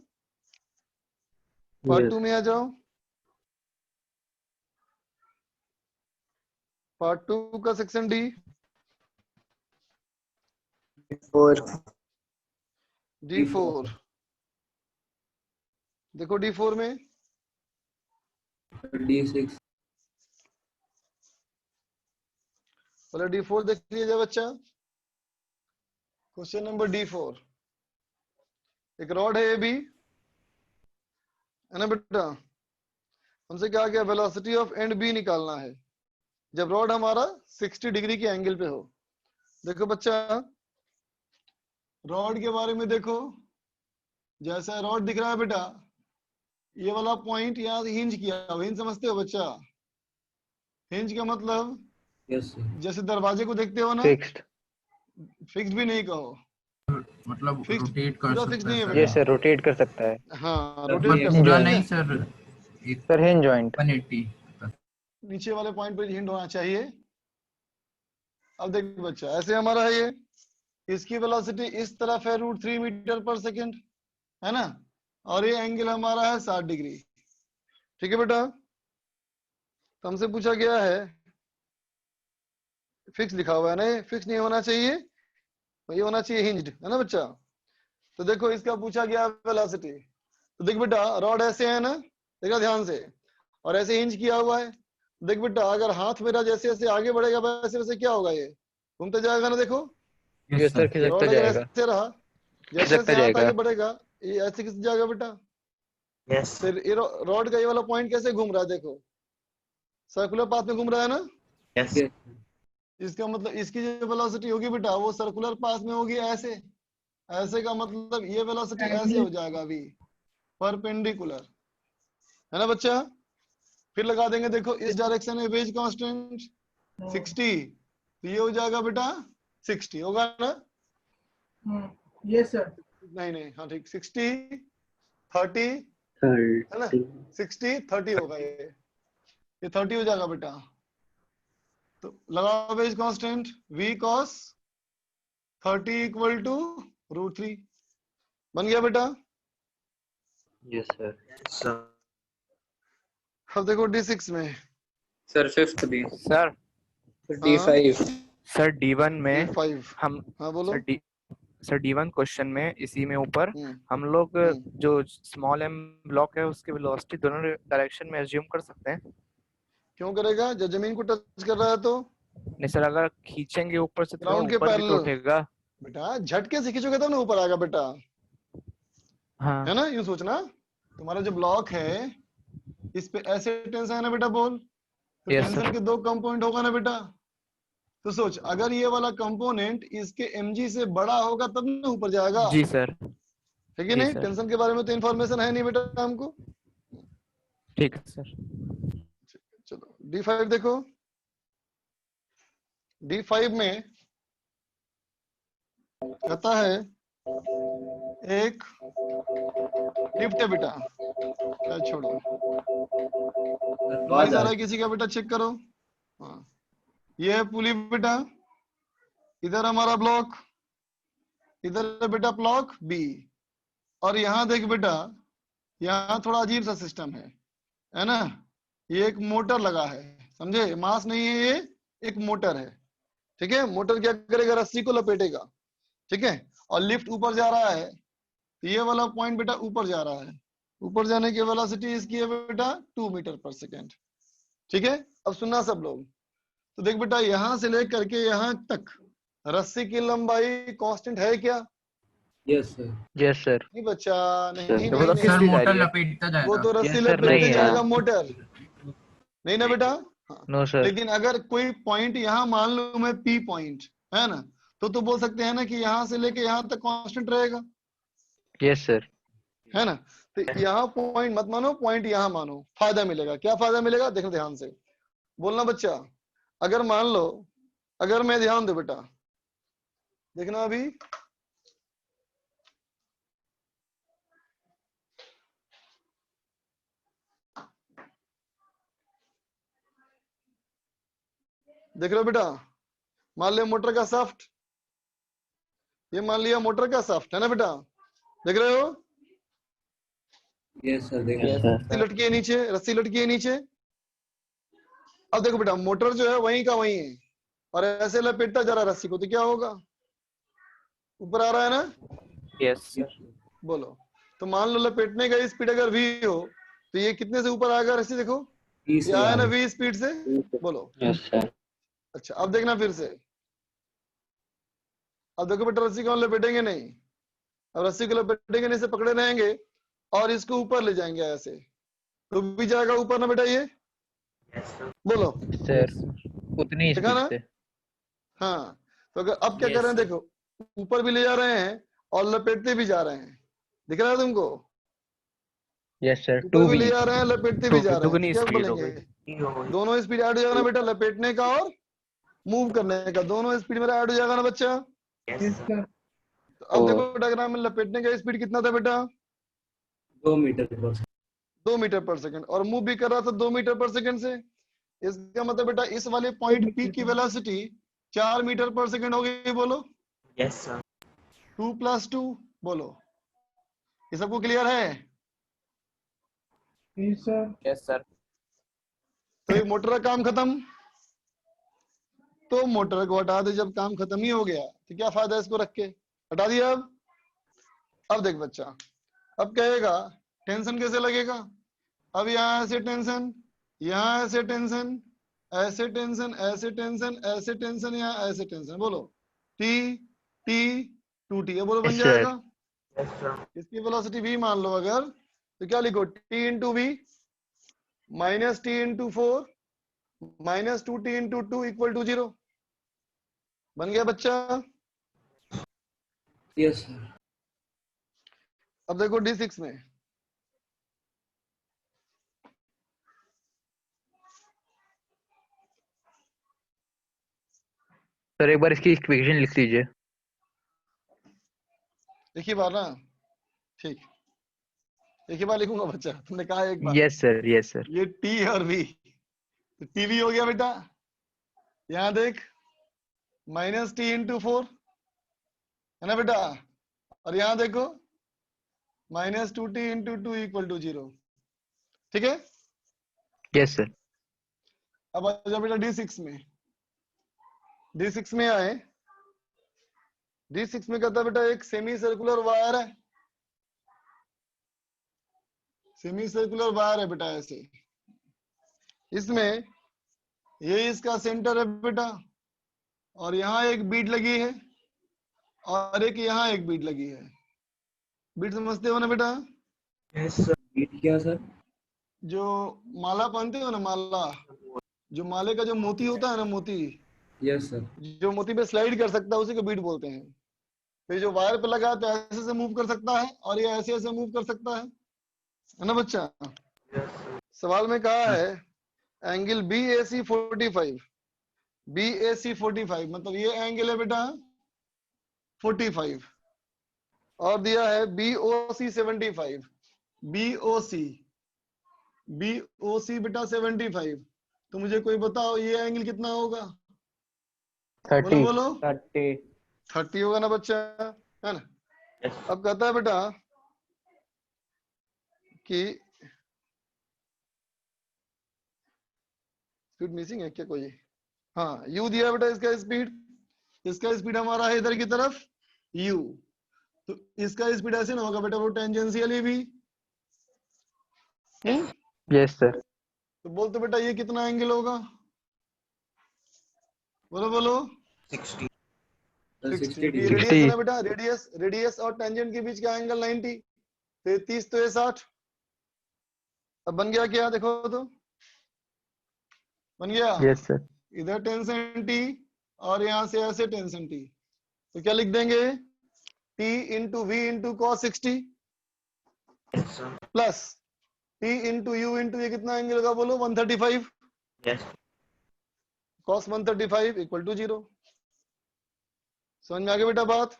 Part Yes. 2 में आ जाओ। पार्ट 2 का सेक्शन डी, D4 देखो D4 में D6 पहले D4 देख लीजिए बच्चा। क्वेश्चन नंबर D4, एक रॉड है AB, है ना बेटा। हमसे क्या क्या वेलोसिटी ऑफ एंड B निकालना है जब रॉड हमारा 60 डिग्री के एंगल पे हो। देखो बच्चा, रॉड के बारे में देखो, जैसा रॉड दिख रहा है बेटा, ये वाला पॉइंट यहाँ हिंज किया हुआ, हिंज समझते हो बच्चा? हिंज का मतलब यस सर जैसे दरवाजे को देखते हो ना, फिक्स्ड भी नहीं कहो, मतलब Fixed, रोटेट कर पूरा सकता fixed है नहीं है सर। बेटा। ये सर रोटेट कर सकता है हाँ, सर, रोटेट कर मतलब पूरा सकते नहीं हैं। सर, एक सर हिंज जॉइंट 180। नीचे वाले पॉइंट पे हिंट होना चाहिए। अब देख बच्चा, ऐसे हमारा है ये, इसकी वेलोसिटी इस तरफ है √3 मीटर पर सेकंड, है ना, और ये एंगल हमारा है 60 डिग्री। ठीक है बेटा। तो हमसे पूछा गया है, फिक्स लिखा हुआ है ना, फिक्स नहीं होना चाहिए, ये होना चाहिए हिंज्ड, है ना बच्चा। तो देखो इसका पूछा गया वेलोसिटी, तो देख बेटा रॉड ऐसे है ना, देखा ध्यान से, और ऐसे हिंज किया हुआ है। देख बेटा अगर हाथ मेरा जैसे जैसे आगे बढ़ेगा वैसे वैसे क्या होगा, ये घूमते जाएगा ना। देखो ये सर खिसकता रॉड अगर जाएगा ऐसे रहा, जैसे खिसकता जैसे हाथ जाएगा। आगे बढ़ेगा ये ऐसे खिसक जाएगा बेटा। यस फिर ये रॉड का ये वाला पॉइंट कैसे घूम रहा है, देखो सर्कुलर पाथ में घूम रहा है ना। यस इसका मतलब इसकी जो वेलोसिटी होगी बेटा वो सर्कुलर पाथ में होगी ऐसे, ऐसे का मतलब ये वेलोसिटी ऐसे हो जाएगा अभी, परपेंडिकुलर, है ना बच्चा। फिर लगा देंगे, देखो इस डायरेक्शन में वेज कांस्टेंट 60, तो ये हो जाएगा बेटा 60 होगा ना। यस सर नहीं नहीं, हाँ ठीक, 60 30 है ना, 60 30 होगा, ये 30 हो जाएगा बेटा। तो लगा वेज constant V cos 30 equal to √3 बन गया बेटा। यस सर अब देखो D6 में, सर फिफ्थ भी सर D5 सर D1 में D5, हम हाँ बोलो। सर D1 क्वेश्चन में इसी में ऊपर हम्म, हम लोग हम्म। जो स्मॉल m ब्लॉक है उसकी वेलोसिटी दोनों डायरेक्शन में एज्यूम कर सकते हैं। क्यों करेगा, जब जमीन को टच कर रहा है तो नहीं सर, अगर खींचेंगे ऊपर से तो ग्राउंड के ऊपर भी तो पैरेलल उठेगा। बेटा, झटके से खींचोगे तब ना ऊपर आएगा बेटा, हाँ है ना। यूं सोचना, तुम्हारा जो ब्लॉक है इस पे ऐसे टेंशन है ना बेटा, बोल, तो Yes, टेंशन sir. के दो कंपोनेंट होगा ना बेटा। तो सोच अगर ये वाला कंपोनेंट इसके mg से बड़ा होगा तब ना ऊपर जाएगा, जी सर, ठीक है। जी नहीं, सर। टेंशन के बारे में तो इन्फॉर्मेशन है नहीं बेटा हमको। ठीक है सर। चलो D5 देखो, D5 में कहता है एक लिफ्ट है बेटा, क्या छोड़ो, नॉइज आ रहा है किसी का बेटा, चेक करो। हाँ, ये है पुली बेटा, इधर हमारा ब्लॉक, इधर है बेटा ब्लॉक B, और यहाँ देख बेटा यहाँ थोड़ा अजीब सा सिस्टम है ना। ये एक मोटर लगा है, समझे, मास नहीं है, ये एक मोटर है, ठीक है। मोटर क्या करेगा, रस्सी को लपेटेगा, ठीक है, और लिफ्ट ऊपर जा रहा है, तो ये वाला पॉइंट बेटा ऊपर जा रहा है, ऊपर जाने की वेलोसिटी इसकी है बेटा 2 मीटर पर सेकेंड, ठीक है। अब सुनना सब लोग, तो देख बेटा यहां से लेकर के यहाँ तक रस्सी की लंबाई कांस्टेंट है क्या? यस सर यस सर नहीं बच्चा, नहीं सर, नहीं तो वो तो नहीं, सर खिसकी जा मोटर रही है। लपेटता वो जाएगा। तो रस्सी Yes, sir, लपेटते नहीं है। जाएगा मोटर, नहीं ना बेटा। हाँ। नो सर लेकिन अगर कोई पॉइंट यहाँ मान लो मैं P पॉइंट है ना, तो बोल सकते हैं ना कि यहाँ से लेके यहाँ तक कांस्टेंट रहेगा, यस सर है ना। तो यहाँ पॉइंट मत मानो, पॉइंट यहाँ मानो, फायदा मिलेगा। क्या फायदा मिलेगा, देखो ध्यान से बोलना बच्चा। अगर मान लो, अगर मैं, ध्यान दो बेटा, देखना अभी, देख लो बेटा, मान लिया मोटर का शाफ्ट, ये मान लिया मोटर का शाफ्ट है ना बेटा, देख रहे हो, यस सर देखिए यस सर रस्सी लटकी है नीचे, रस्सी लटकी है नीचे। अब देखो बेटा मोटर जो है वहीं का वहीं है और ऐसे लपेटता जा रहा है रस्सी को, तो क्या होगा? ऊपर आ रहा है ना? यस बोलो। तो मान लो लपेटने का स्पीड अगर v हो तो ये कितने से ऊपर आएगा रस्सी? देखो ये आया ना v स्पीड से। बोलो। Yes, sir. अच्छा अब देखना फिर से। अब देखो बेटा रस्सी को हम लपेटेंगे नहीं, अब रस्सी को लपेटेंगे नहीं, से पकड़े रहेंगे और इसको ऊपर ले जाएंगे ऐसे, तो भी जाएगा ऊपर ना बेटा ये? बोलो। Sir. उतनी देखा ना? स्पीड से। हाँ तो अगर अब क्या कर रहे हैं देखो, ऊपर भी ले जा रहे हैं और लपेटते भी जा रहे हैं, दिख रहा है तुमको? Yes, sir. ऊपर Two भी ले wheel. जा रहे हैं, लपेटते भी जा रहे हैं, दुगनी तो क्या स्पीड हो बोलेंगे? गई। दोनों स्पीड ऐड हो जाएगा ना बेटा, लपेटने का और मूव करने का, दोनों स्पीड मेरा ऐड हो जाएगा ना बच्चा? तो अब देखो डायग्राम में लपेटने का स्पीड कितना था बेटा? 2 मीटर पर 2 मीटर पर सेकंड, और मूव भी कर रहा था 2 मीटर पर सेकंड से। इसका मतलब बेटा इस वाले पॉइंट पी की वेलोसिटी 4 मीटर पर सेकंड हो गई। बोलो। Yes, sir. 2 + 2 बोलो। ये सबको क्लियर है? Yes sir. तो ये मोटर का काम खत्म, तो मोटर को हटा दे। जब काम खत्म ही हो गया तो क्या फायदा इसको रख के? हटा दिया। अब देख बच्चा, अब कहेगा टेंशन कैसे लगेगा? अब यहाँ ऐसे टेंशन, यहाँ ऐसे टेंशन, ऐसे टेंशन, ऐसे टेंशन, ऐसे टेंशन, यहाँ ऐसे टेंशन। बोलो टी टी 2t, बोलो बन Yes, sir. जाएगा। Yes, sir. इसकी वेलोसिटी v मान लो अगर, तो क्या लिखो? t × v minus t × 4 minus 2t × 2 = 0। बन गया बच्चा? Yes sir. अब देखो D6 में, सर एक बार इसकी इक्वेशन लिख लीजिए। एक ही बार ना? ठीक, एक ही बार लिखूंगा बच्चा, तुमने कहा एक बार। Yes sir, yes sir. ये t और v, तो tv हो गया बेटा, यहाँ देख माइनस t × 4 है ना बेटा, और यहाँ देखो माइनस 2t × 2 = 0। ठीक है? Yes sir. अब आ जाओ बेटा D6 में। D6 में आए, D6 में कहता है बेटा एक सेमी सर्कुलर वायर है, सेमी सर्कुलर वायर है बेटा ऐसे, इसमें ये इसका सेंटर है बेटा, और यहाँ एक बीट लगी है और एक यहाँ एक बीट लगी है। बीट समझते हो ना बेटा? Yes sir. बीट क्या सर? जो माला पहनते हो ना, माला, जो माले का जो मोती होता है ना, मोती, यस सर। जो मोती पे स्लाइड कर सकता है उसी को बीट बोलते हैं। तो जो वायर पे लगा है तो ऐसे से मूव कर सकता है और ये ऐसे ऐसे मूव कर सकता है ना बच्चा? सवाल में कहा है एंगल BAC 45, BAC 45 मतलब ये एंगल है बेटा 45, और दिया है BOC 75, BOC बेटा 75। तो मुझे कोई बताओ ये एंगल कितना होगा? 30। बोलो 30। 30 होगा ना बच्चा, है ना? अब कहता है बेटा कि स्पीड मिसिंग है क्या कोई? हाँ u दिया बेटा इसका स्पीड हमारा है इधर की तरफ u, तो इसका स्पीड ऐसे ना होगा बेटा, वो टेंजेंशियली भी। Yes sir. तो बोलते बेटा ये कितना एंगल होगा? बोलो बोलो। 60 रेडियस 60 है ना बेटा, रेडियस और टेंजेंट के बीच का एंगल 90, 33 तो ये 60। अब बन गया क्या? देखो तो बन गया। Yes sir. इधर टेंशन T और यहाँ से ऐसे टेंशन T, तो क्या लिख देंगे? T × V × cos 60 plus T × U × ये कितना एंगल होगा? बोलो 135। यस। cos 135 = 0। समझ में आ गया बेटा बात?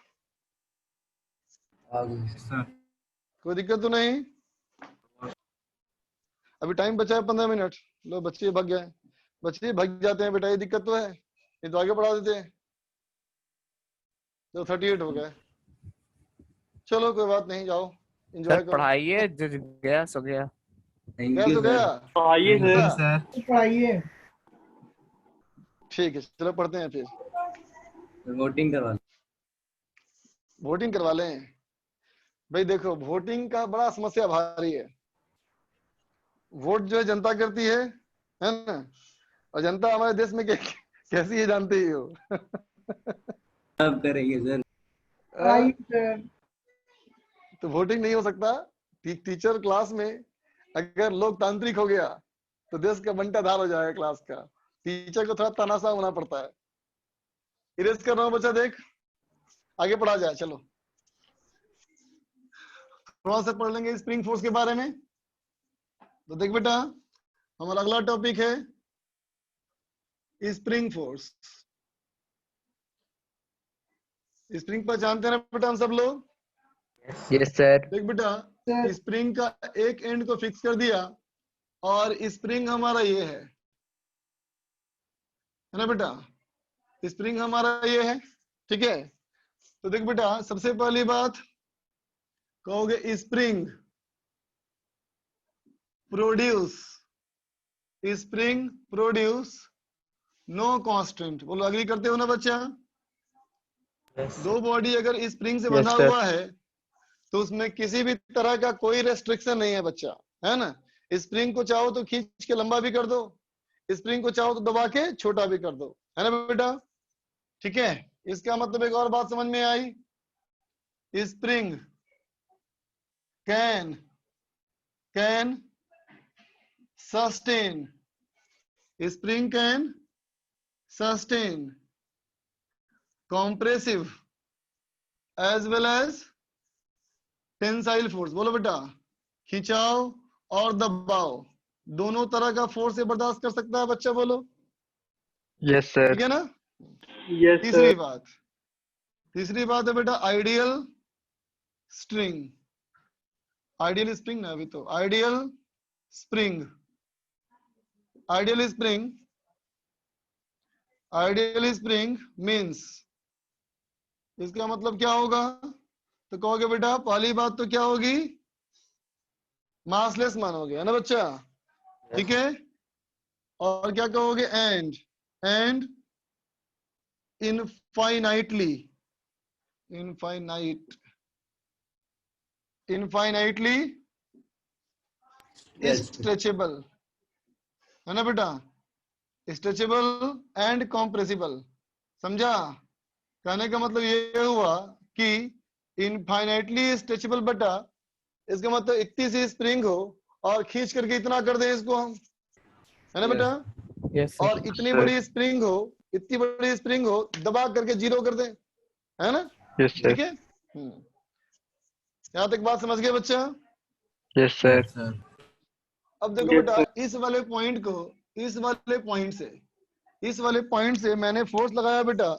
आ गई। सर कोई दिक्कत तो नहीं? अभी टाइम बचा है 15 मिनट। लो बच्चे भाग गए, बच्चे भाग जाते हैं बेटा, ये दिक्कत तो है, ये तो आगे बढ़ा देते हैं। तो 38 हो गए। चलो कोई बात नहीं, जाओ एंजॉय सर करो। पढ़ाइए, जो गया सो गया। थैंक गया यू तो गया। सर। बेटा, सर पढ़ाइए। ठीक है, चलो पढ़ते हैं फिर। वोटिंग करवा लो। वोटिंग करवा लें। भाई देखो, वोटिंग का बड़ा समस्या भारी है। वोट जो है जनता करती है ना, और जनता हमारे देश में कैसी है जानते ही हो। अब करेंगे सर। Right sir. तो वोटिंग नहीं हो सकता। टीचर क्लास में अगर लोकतांत्रिक हो गया तो देश का बंटाधार हो जाएगा क्लास का। टीचर को थोड़ा तानाशाह होना पड़ता है। इरेज कर रहा हूं बच्चा, देख आगे पढ़ा जाए। चलो थोड़ा सा पढ़ लेंगे स्प्रिंग फोर्स के बारे में। तो देख बेटा, हमारा अगला टॉपिक है स्प्रिंग फोर्स। स्प्रिंग पहचानते हैं ना बेटा हम सब लोग? Yes, sir. देख बेटा, स्प्रिंग का एक एंड को फिक्स कर दिया और स्प्रिंग हमारा ये है ना बेटा? स्प्रिंग हमारा ये है, ठीक है। तो देख बेटा, सबसे पहली बात कहोगे स्प्रिंग प्रोड्यूस नो कांस्टेंट। बोलो अग्री करते हो ना बच्चा? दो बॉडी अगर स्प्रिंग से Yes, बंधा sir. हुआ है तो उसमें किसी भी तरह का कोई रेस्ट्रिक्शन नहीं है बच्चा, है ना। स्प्रिंग को चाहो तो खींच के लंबा भी कर दो, स्प्रिंग को चाहो तो दबा के छोटा भी कर दो, है ना बेटा? ठीक है। इसका मतलब एक और बात समझ में आई, spring can sustain, spring can sustain compressive as well as tensile force. बोलो बेटा, खिंचाव और दबाव दोनों तरह का फोर्स से बर्दाश्त कर सकता है बच्चा। बोलो Yes, sir. ठीक है ना? यस तीसरी बात है बेटा आइडियल स्प्रिंग ना, अभी तो आइडियल स्प्रिंग मीन्स, इसका मतलब क्या होगा? तो कहोगे बेटा पहली बात तो क्या होगी, मासलेस मानोगे, है ना बच्चा? ठीक है। और क्या कहोगे? एंड इनफाइनाइटली स्ट्रेचेबल, है ना बेटा? Stretchable and compressible. समझा? कहने का मतलब ये हुआ कि इनफाइनाइटली स्ट्रेचेबल बेटा, इसका मतलब इतनी सी स्प्रिंग हो और खींच करके इतना कर दें इसको हम, है ना बेटा? यस और इतनी बड़ी स्प्रिंग हो, दबा करके जीरो कर दें, है ना? Yes, sir. ठीक है। यहाँ तक बात समझ गए बच्चा? Yes, sir. Yes, sir. अब देखो बेटा, इस वाले पॉइंट से मैंने फोर्स लगाया बेटा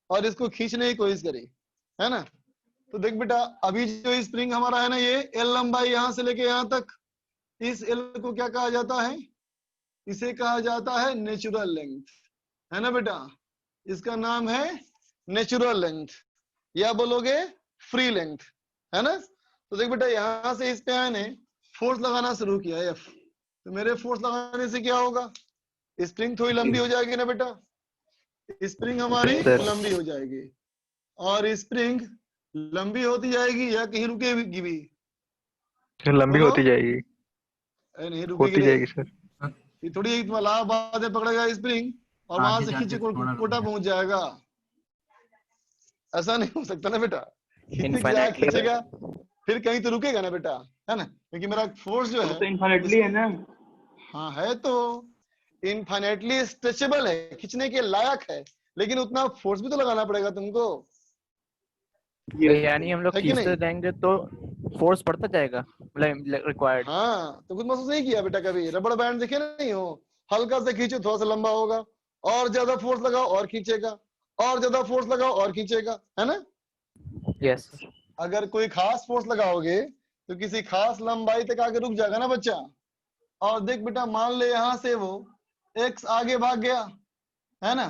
और इसको खींचने की कोशिश करी, है ना? तो देख बेटा, अभी जो स्प्रिंग हमारा है ना, ये एल लंबाई यहां से लेके यहां तक, इस एल को क्या कहा जाता है? इसे कहा जाता है नेचुरल लेंथ, है ना बेटा? इसका नाम है नेचुरल लेंथ, या बोलोगे फ्री लेंथ, है ना? तो देख बेटा, यहां से इस पे मैंने फोर्स लगाना शुरू किया एफ, तो मेरे फोर्स लगाने से क्या होगा? स्प्रिंग थोड़ी लंबी हो जाएगी ना बेटा? स्प्रिंग हमारी Yes, sir. लंबी हो जाएगी, और स्प्रिंग लंबी होती जाएगी या कहीं रुकेगी भी? लंबी बोलो। होती जाएगी। नहीं रुकेगी होती रे, जाएगी सर। ये थोड़ी इलाहाबाद में पकड़ेगा स्प्रिंग और वहां आगे से जाके खींचे थोड़ा कोटा रुक पहुंच जाएगा। ऐसा नहीं हो सकता ना बेटा, Infinitely खींचेगा फिर कहीं तो रुकेगा ना बेटा, है ना? क्योंकि मेरा फोर्स जो है तो इनफाइनाइटली है ना। हाँ है, तो इनफाइनाइटली स्ट्रेचेबल है, खींचने के लायक है, लेकिन उतना फोर्स भी तो लगाना पड़ेगा तुमको, यानी हम लोग है कि खींचते नहीं? रहेंगे तो फोर्स बढ़ता जाएगा, मतलब रिक्वायर्ड। हाँ, तो कुछ महसूस नहीं किया बेटा कभी? रबड़ बैंड देखे नहीं हो? हल्का से खींचो थोड़ा सा लंबा होगा, और ज्यादा फोर्स लगाओ और खींचेगा, और ज्यादा फोर्स लगाओ और खींचेगा, है ना? यस। अगर कोई खास फोर्स लगाओगे तो किसी खास लंबाई तक आके रुक जाएगा ना बच्चा। और देख बेटा, मान ले यहां से वो x आगे भाग गया, है ना?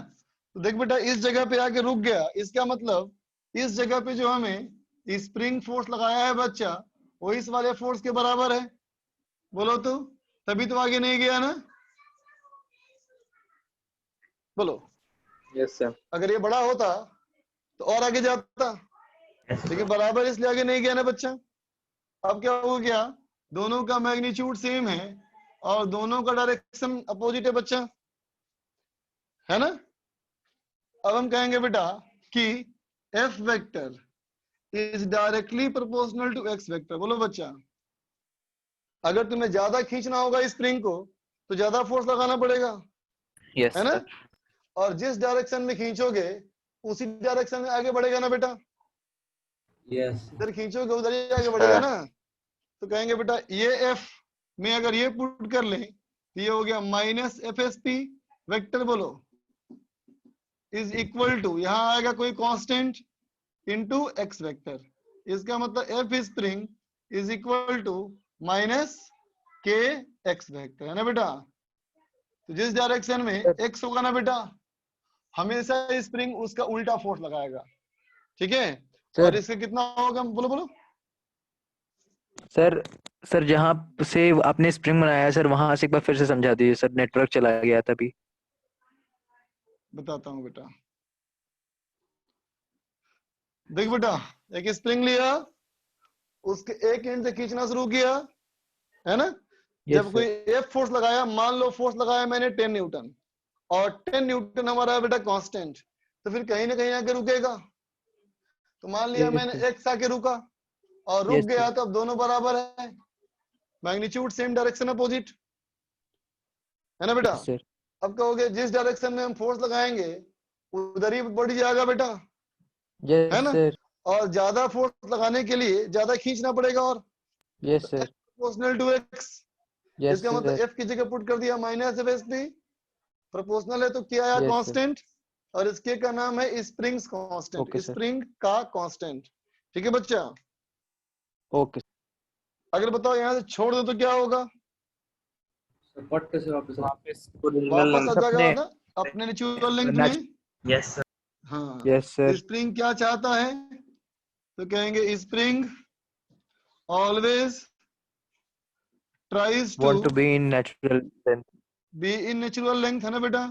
तो देख बेटा, इस जगह पे आके रुक गया, इसका मतलब इस जगह पे जो हमें स्प्रिंग फोर्स लगाया है बच्चा, वो इस वाले फोर्स के बराबर है। बोलो तो, तभी तो आगे नहीं गया ना? बोलो। Yes, sir. अगर ये बड़ा होता तो और आगे जाता, लेकिन बराबर इसलिए आगे नहीं गया ना बच्चा। अब क्या हो गया, दोनों का मैग्नीट्यूड सेम है और दोनों का डायरेक्शन अपोजिट है बच्चा, है ना। अब हम कहेंगे बेटा कि F vector is directly proportional to x vector. बोलो बच्चा, अगर तुम्हें ज्यादा खींचना होगा स्प्रिंग को तो ज्यादा फोर्स लगाना पड़ेगा, Yes, है ना। sir. और जिस डायरेक्शन में खींचोगे उसी डायरेक्शन में आगे बढ़ेगा ना बेटा, यस इधर खींचोगे उधर ही आगे बढ़ेगा ना। तो कहेंगे बेटा ये एफ में अगर ये पुट कर लें तो ये हो गया minus F S P vector, बोलो, इज इक्वल टू, यहाँ आएगा कोई कांस्टेंट इनटू एक्स वेक्टर। इसका मतलब F spring is equal to minus k x vector, है ना बेटा। तो जिस डायरेक्शन में एक्स होगा ना बेटा, हमेशा स्प्रिंग उसका उल्टा फोर्स लगाएगा, ठीक है। सर और इसका कितना होगा, बोलो बोलो। सर सर जहाँ से आपने स्प्रिंग बनाया है सर, वहां से एक बार फिर से समझा दीजिए सर, नेटवर्क चला गया था अभी। बताता हूँ बेटा, देख बेटा, एक स्प्रिंग लिया, उसके एक एंड से खींचना शुरू किया, है ना। यस जब कोई एफ फोर्स लगाया, मान लो फोर्स लगाया मैंने 10 न्यूटन, और 10 न्यूटन हमारा है बेटा कांस्टेंट, तो फिर कहीं ना कहीं आके रुकेगा। तो मान लिया Yes, मैंने एक्स आके रुका और रुक Yes, गया, sir. तो अब दोनों बराबर है, मैग्नीट्यूड सेम डायरेक्शन अपोजिट, है ना बेटा। Yes, sir. अब कहोगे जिस डायरेक्शन में हम फोर्स लगाएंगे उधर ही बढ़ जाएगा बेटा, Yes, है ना। sir. और ज्यादा फोर्स लगाने के लिए ज्यादा खींचना पड़ेगा, और Yes, sir. Proportional to x. Yes, इसका मतलब sir. एफ की जगह पुट कर दिया minus F S P, proportional है तो क्या आया, Yes, sir. कांस्टेंट, और इसके का नाम है springs constant, Okay, sir. Spring का कांस्टेंट, ठीक है बच्चा। Okay. अगर बताओ यहाँ से छोड़ दो तो क्या होगा, पट से वापस आ- वापस वापस आ जाएगा अपने ना अपने नेचुरल लेंथ में। यस सर हाँ, Yes, sir. स्प्रिंग क्या चाहता है, तो कहेंगे spring always tries to Want to be in natural length. Be in natural length, है ना बेटा।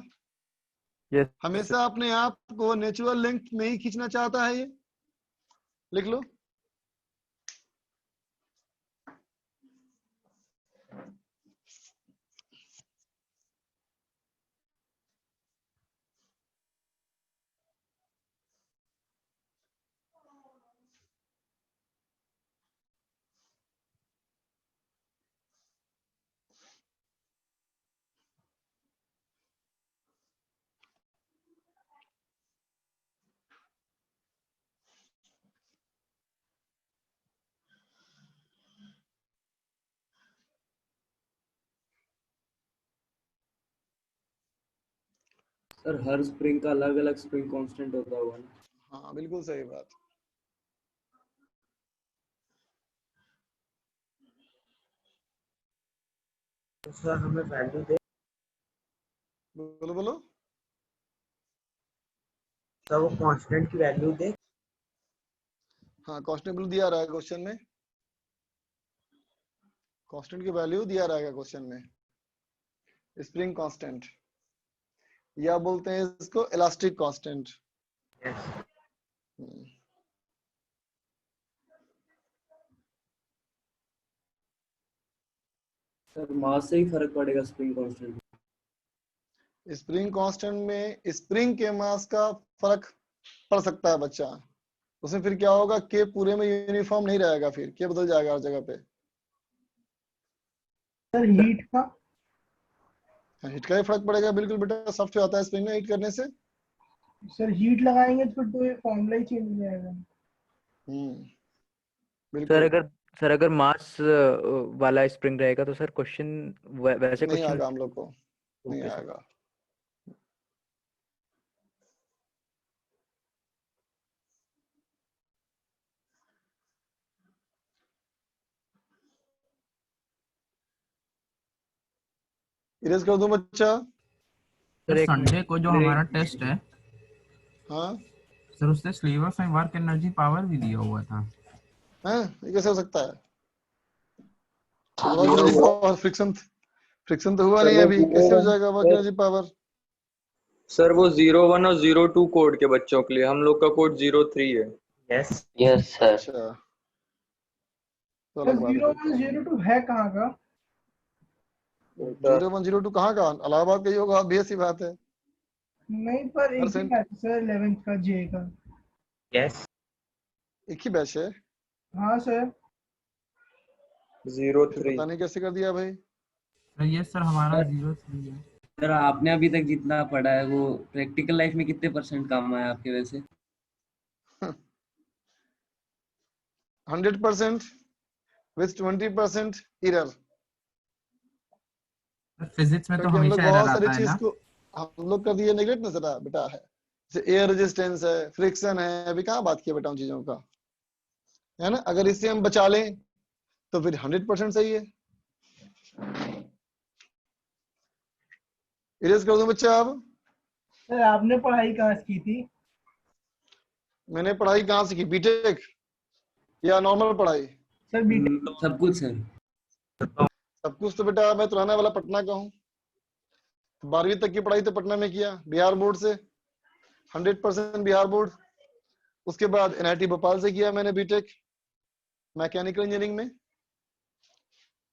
Yes, sir. हमेशा अपने आप को नेचुरल लेंथ में ही खींचना चाहता है, ये लिख लो। सर हर स्प्रिंग का अलग अलग स्प्रिंग कांस्टेंट होता होगा ना। हाँ बिल्कुल सही बात। सर हमें वैल्यू दे, बोलो बोलो। सर वो कांस्टेंट की वैल्यू दे। हाँ कांस्टेंट वैल्यू दिया रहा है क्वेश्चन में, कांस्टेंट की वैल्यू दिया रहेगा क्वेश्चन में, स्प्रिंग कांस्टेंट, या बोलते हैं इसको इलास्टिक कांस्टेंट। सर मास से ही फर्क पड़ेगा स्प्रिंग कांस्टेंट। स्प्रिंग कांस्टेंट में स्प्रिंग के मास का फर्क पड़ सकता है बच्चा, उसमें फिर क्या होगा, के पूरे में यूनिफॉर्म नहीं रहेगा, फिर के बदल जाएगा हर जगह पे। सर हीट का, हिट का ही फर्क पड़ेगा, बिल्कुल बेटा, सॉफ्ट हो जाता है स्प्रिंग में हीट करने से। सर हीट लगाएंगे तो ये फॉर्मूला ही चेंज हो जाएगा। बिल्कुल सर अगर मास वाला स्प्रिंग रहेगा तो सर क्वेश्चन वैसे नहीं क्वेश्चन आएगा हम लोग को, नहीं Okay, sir. आएगा। इरेज कर दूं बच्चा। सर एक संडे को जो हमारा टेस्ट है हाँ सर, उससे सिलेबस में वर्क एनर्जी पावर भी दिया हुआ था। हैं, ये कैसे हो सकता है, work energy power friction, friction तो हुआ नहीं अभी, कैसे हो जाएगा वर्क एनर्जी पावर। सर वो 01 और 02 कोड के बच्चों के लिए, हम लोग का कोड 03 है। Yes yes sir. अच्छा तो अलग बात है। 0102 है कहाँ का? 0102 कहाँ का? इलाहाबाद का ही होगा, obvious सी बात है। नहीं, पर एक ही सेंट- बैच है सर 11th का जे का। यस एक ही बैच है। हाँ सर। 03। पता नहीं कैसे कर दिया भाई। सर ये सर हमारा 03 है। सर आपने अभी तक जितना पढ़ा है वो प्रैक्टिकल लाइफ में कितने % काम आया आपके वैसे? 100% with 20% error। फिजिक्स में तो क्योंकि हम लोग हमेशा एरर बहुत सारी आता है चीज ना। को हम लोग का दिए नेगलेक्ट ना जरा बेटा है, जैसे एयर रेजिस्टेंस है, फ्रिक्शन है, अभी कहाँ बात किया बेटा उन चीजों का, है ना। अगर इससे हम बचा लें तो फिर 100% सही है। इरेज कर दूं बच्चा अब? सर आपने पढ़ाई कहाँ से की थी? मैंने पढ़ाई कहाँ से की, बीटेक या नॉर्मल पढ़ाई? Sir BTech. सब कुछ सर। सब कुछ तो बेटा मैं तो रहने वाला पटना का हूँ। 12वीं तक की पढ़ाई तो पटना में किया, बिहार बोर्ड से, 100% बिहार बोर्ड। उसके बाद एनआईटी भोपाल से किया मैंने बीटेक मैकेनिकल इंजीनियरिंग में,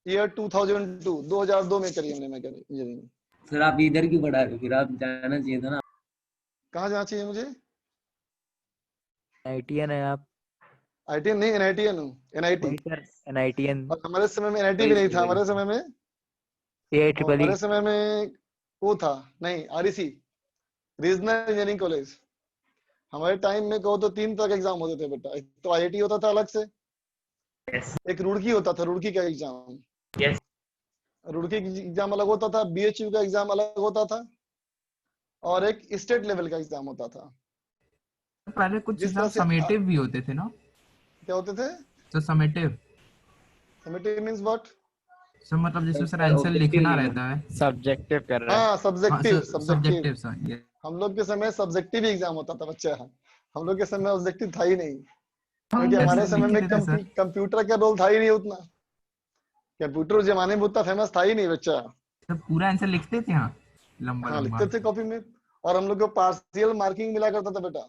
ईयर 2002 में करी हमने मैकेनिकल इंजीनियरिंग। सर आप इधर क्यों पढ़ा रहे हो? फिर आप जाना चाहिए था ना। कहाँ जाना चाहिए मुझे? आईटीएन है आप? आईटीएन नहीं, एनआईटीएन हूँ, एनआईटी। वही सर एनआईटीएन। और हमारे समय में एनआईटी भी नहीं था, हमारे समय में, एआईट्रिपल हमारे समय में वो था नहीं, आरईसी, रीजनल इंजीनियरिंग कॉलेज। हमारे टाइम में कहो तो 3 तरह के एग्जाम होते थे बेटा। एक तो आईआईटी होता था अलग से, एक रुड़की होता था, रुड़की का एग्जाम, यस रुड़की का एग्जाम अलग होता था, बीएचयू का एग्जाम अलग होता था, और एक स्टेट लेवल का एग्जाम होता था। पहले कुछ जिस एग्जाम तरह से समेटिव भी होते थे ना। क्या होते थे? तो summative summative means what? Sir मतलब जिसमें सर आंसर लिखना रहता है। सब्जेक्टिव कर रहा है। हाँ सब्जेक्टिव, सब्जेक्टिव सर ये। हम लोग के समय सब्जेक्टिव एग्जाम होता था बच्चा, हम लोग के समय ऑब्जेक्टिव था ही नहीं, क्योंकि हमारे समय में कंप्यूटर का रोल था ही नहीं उतना, कंप्यूटर उस जमाने में उतना फेमस था ही नहीं बच्चा। सर पूरा आंसर लिखते थे हाँ, लंबा हाँ लंबा। लिखते थे कॉपी में, और हम लोग को पार्शियल मार्किंग मिला करता था बेटा।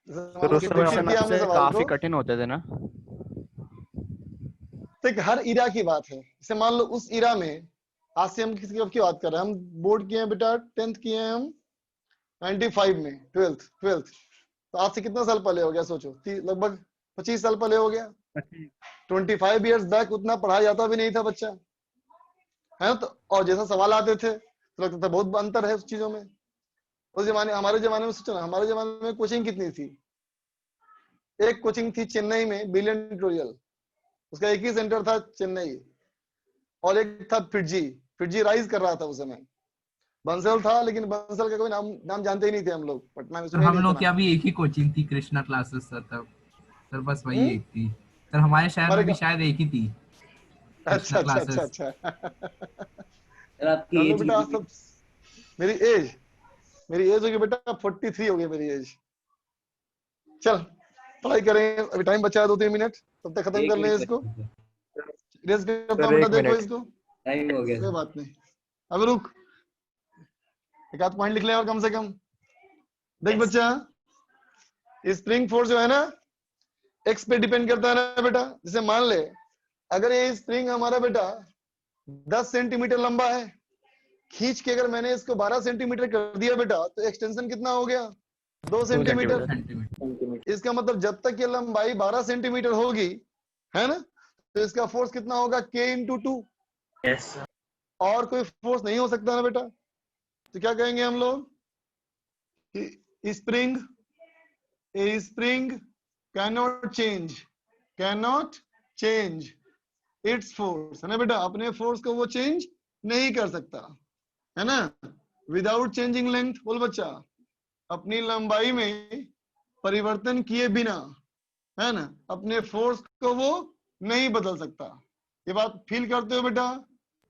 जैसे मान लो उस कि समय रिपीट किया हमने सवाल काफी को, कठिन होते थे ना। तो एक हर इरा की बात है। जैसे मान लो उस इरा में, आज से हम किसी की बात कर रहे हैं, हम बोर्ड किए हैं बेटा, 10th किए हैं हम 95 में, 12th तो आज से कितना साल पहले हो गया सोचो, लगभग 25 साल पहले हो गया। 25 इयर्स बैक उतना पढ़ाया जाता भी नहीं था बच्चा, है ना। तो और जैसा सवाल आते थे तो लगता था बहुत अंतर है उस चीजों में। उस जमाने, हमारे जमाने में सोचो ना, हमारे जमाने में कोचिंग कितनी थी? एक कोचिंग थी चेन्नई में, बिलियन ट्यूटोरियल, उसका एक ही सेंटर था चेन्नई, और एक था फिटजी राइज कर रहा था उस समय। बंसल था, लेकिन बंसल का कोई नाम जानते ही नहीं थे हम लोग, पटना में सर सुने ही हम नहीं लोग थे की नाम। अभी एक ही कोचिंग थी, कृष्णा क्लासेस सर तब। सर बस वही एक थी सर, हमारे शहर में भी शायद एक ही थी अच्छा कृष्णा अच्छा अच्छा क्लासेस। अच्छा। सर आपकी चलो एज बेटा सब, मेरी एज होगी बेटा 43 हो गई मेरी एज। चल पढ़ाई करेंगे, अभी टाइम बचा है 2-3 मिनट, तब तक खत्म कर लें इसको। रेस करता हूं बेटा, देखो इसको, टाइम हो गया कोई बात नहीं। अब रुक, एक आध पॉइंट लिख ले और कम से कम। देख बच्चा, स्प्रिंग फोर्स जो है ना, एक्स पे डिपेंड करता है ना बेटा। जैसे मान ले अगर ये स्प्रिंग हमारा बेटा 10 सेंटीमीटर लंबा है, खींच के अगर मैंने इसको 12 सेंटीमीटर कर दिया बेटा, तो एक्सटेंशन कितना हो गया? 2 सेंटीमीटर। इसका मतलब जब तक ये लंबाई 12 सेंटीमीटर होगी, है ना, तो इसका फोर्स कितना होगा? K/2। यस और कोई फोर्स नहीं हो सकता ना बेटा। तो क्या कहेंगे हम लोग कि spring cannot change its force, है ना बेटा। अपने फोर्स को वो चेंज नहीं कर सकता, है ना, विदाउट चेंजिंग लेंथ। बोल बच्चा, अपनी लंबाई में परिवर्तन किए बिना, है ना, अपने फोर्स को वो नहीं बदल सकता। ये बात फील करते हो बेटा?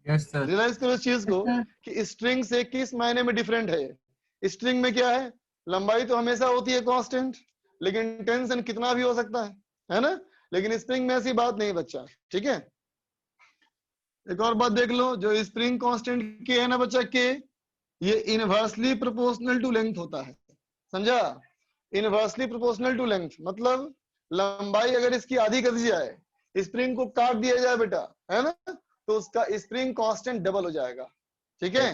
Yes sir. रियलाइज करो इस चीज को कि स्ट्रिंग से किस मायने में डिफरेंट है। स्ट्रिंग में क्या है, लंबाई तो हमेशा होती है कांस्टेंट, लेकिन टेंशन कितना भी हो सकता है ना। लेकिन स्प्रिंग में ऐसी बात नहीं बच्चा, ठीक है। एक और बात देख लो, जो स्प्रिंग कांस्टेंट के है ना बच्चा, के ये इनवर्सली प्रोपोर्शनल टू लेंथ होता है, समझा? इनवर्सली प्रोपोर्शनल टू लेंथ मतलब लंबाई अगर इसकी आधी कर दी जाए, स्प्रिंग को काट दिया जाए बेटा, है ना, तो उसका स्प्रिंग कांस्टेंट डबल हो जाएगा। ठीक है,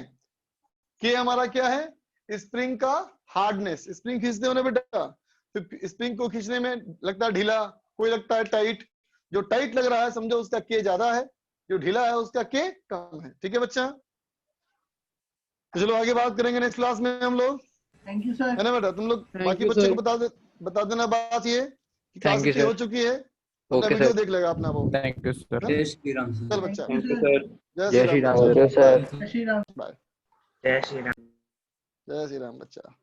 के हमारा क्या है? स्प्रिंग का हार्डनेस। स्प्रिंग खींचते हो ना बेटा, तो स्प्रिंग को खींचने में लगता है ढीला, कोई लगता है टाइट। जो टाइट लग रहा है समझो उसका के ज्यादा है, जो ढीला है उसका के कम है। ठीक है बच्चा, तो चलो आगे बात करेंगे नेक्स्ट क्लास में हम लोग। Thank you sir. है ना बेटा, तुम लोग Thank बाकी you, बच्चे sir. को बता देना बात ये कि क्लास Thank you, हो sir. चुकी है, Okay, वीडियो sir. देख लेगा अपना वो। Thank you sir. जय श्री राम सर। चल बच्चा, Thank you, सर जय श्री राम बच्चा, सर। जय श्री राम। बाय। जय श्री राम। जय श्री राम बच्चा।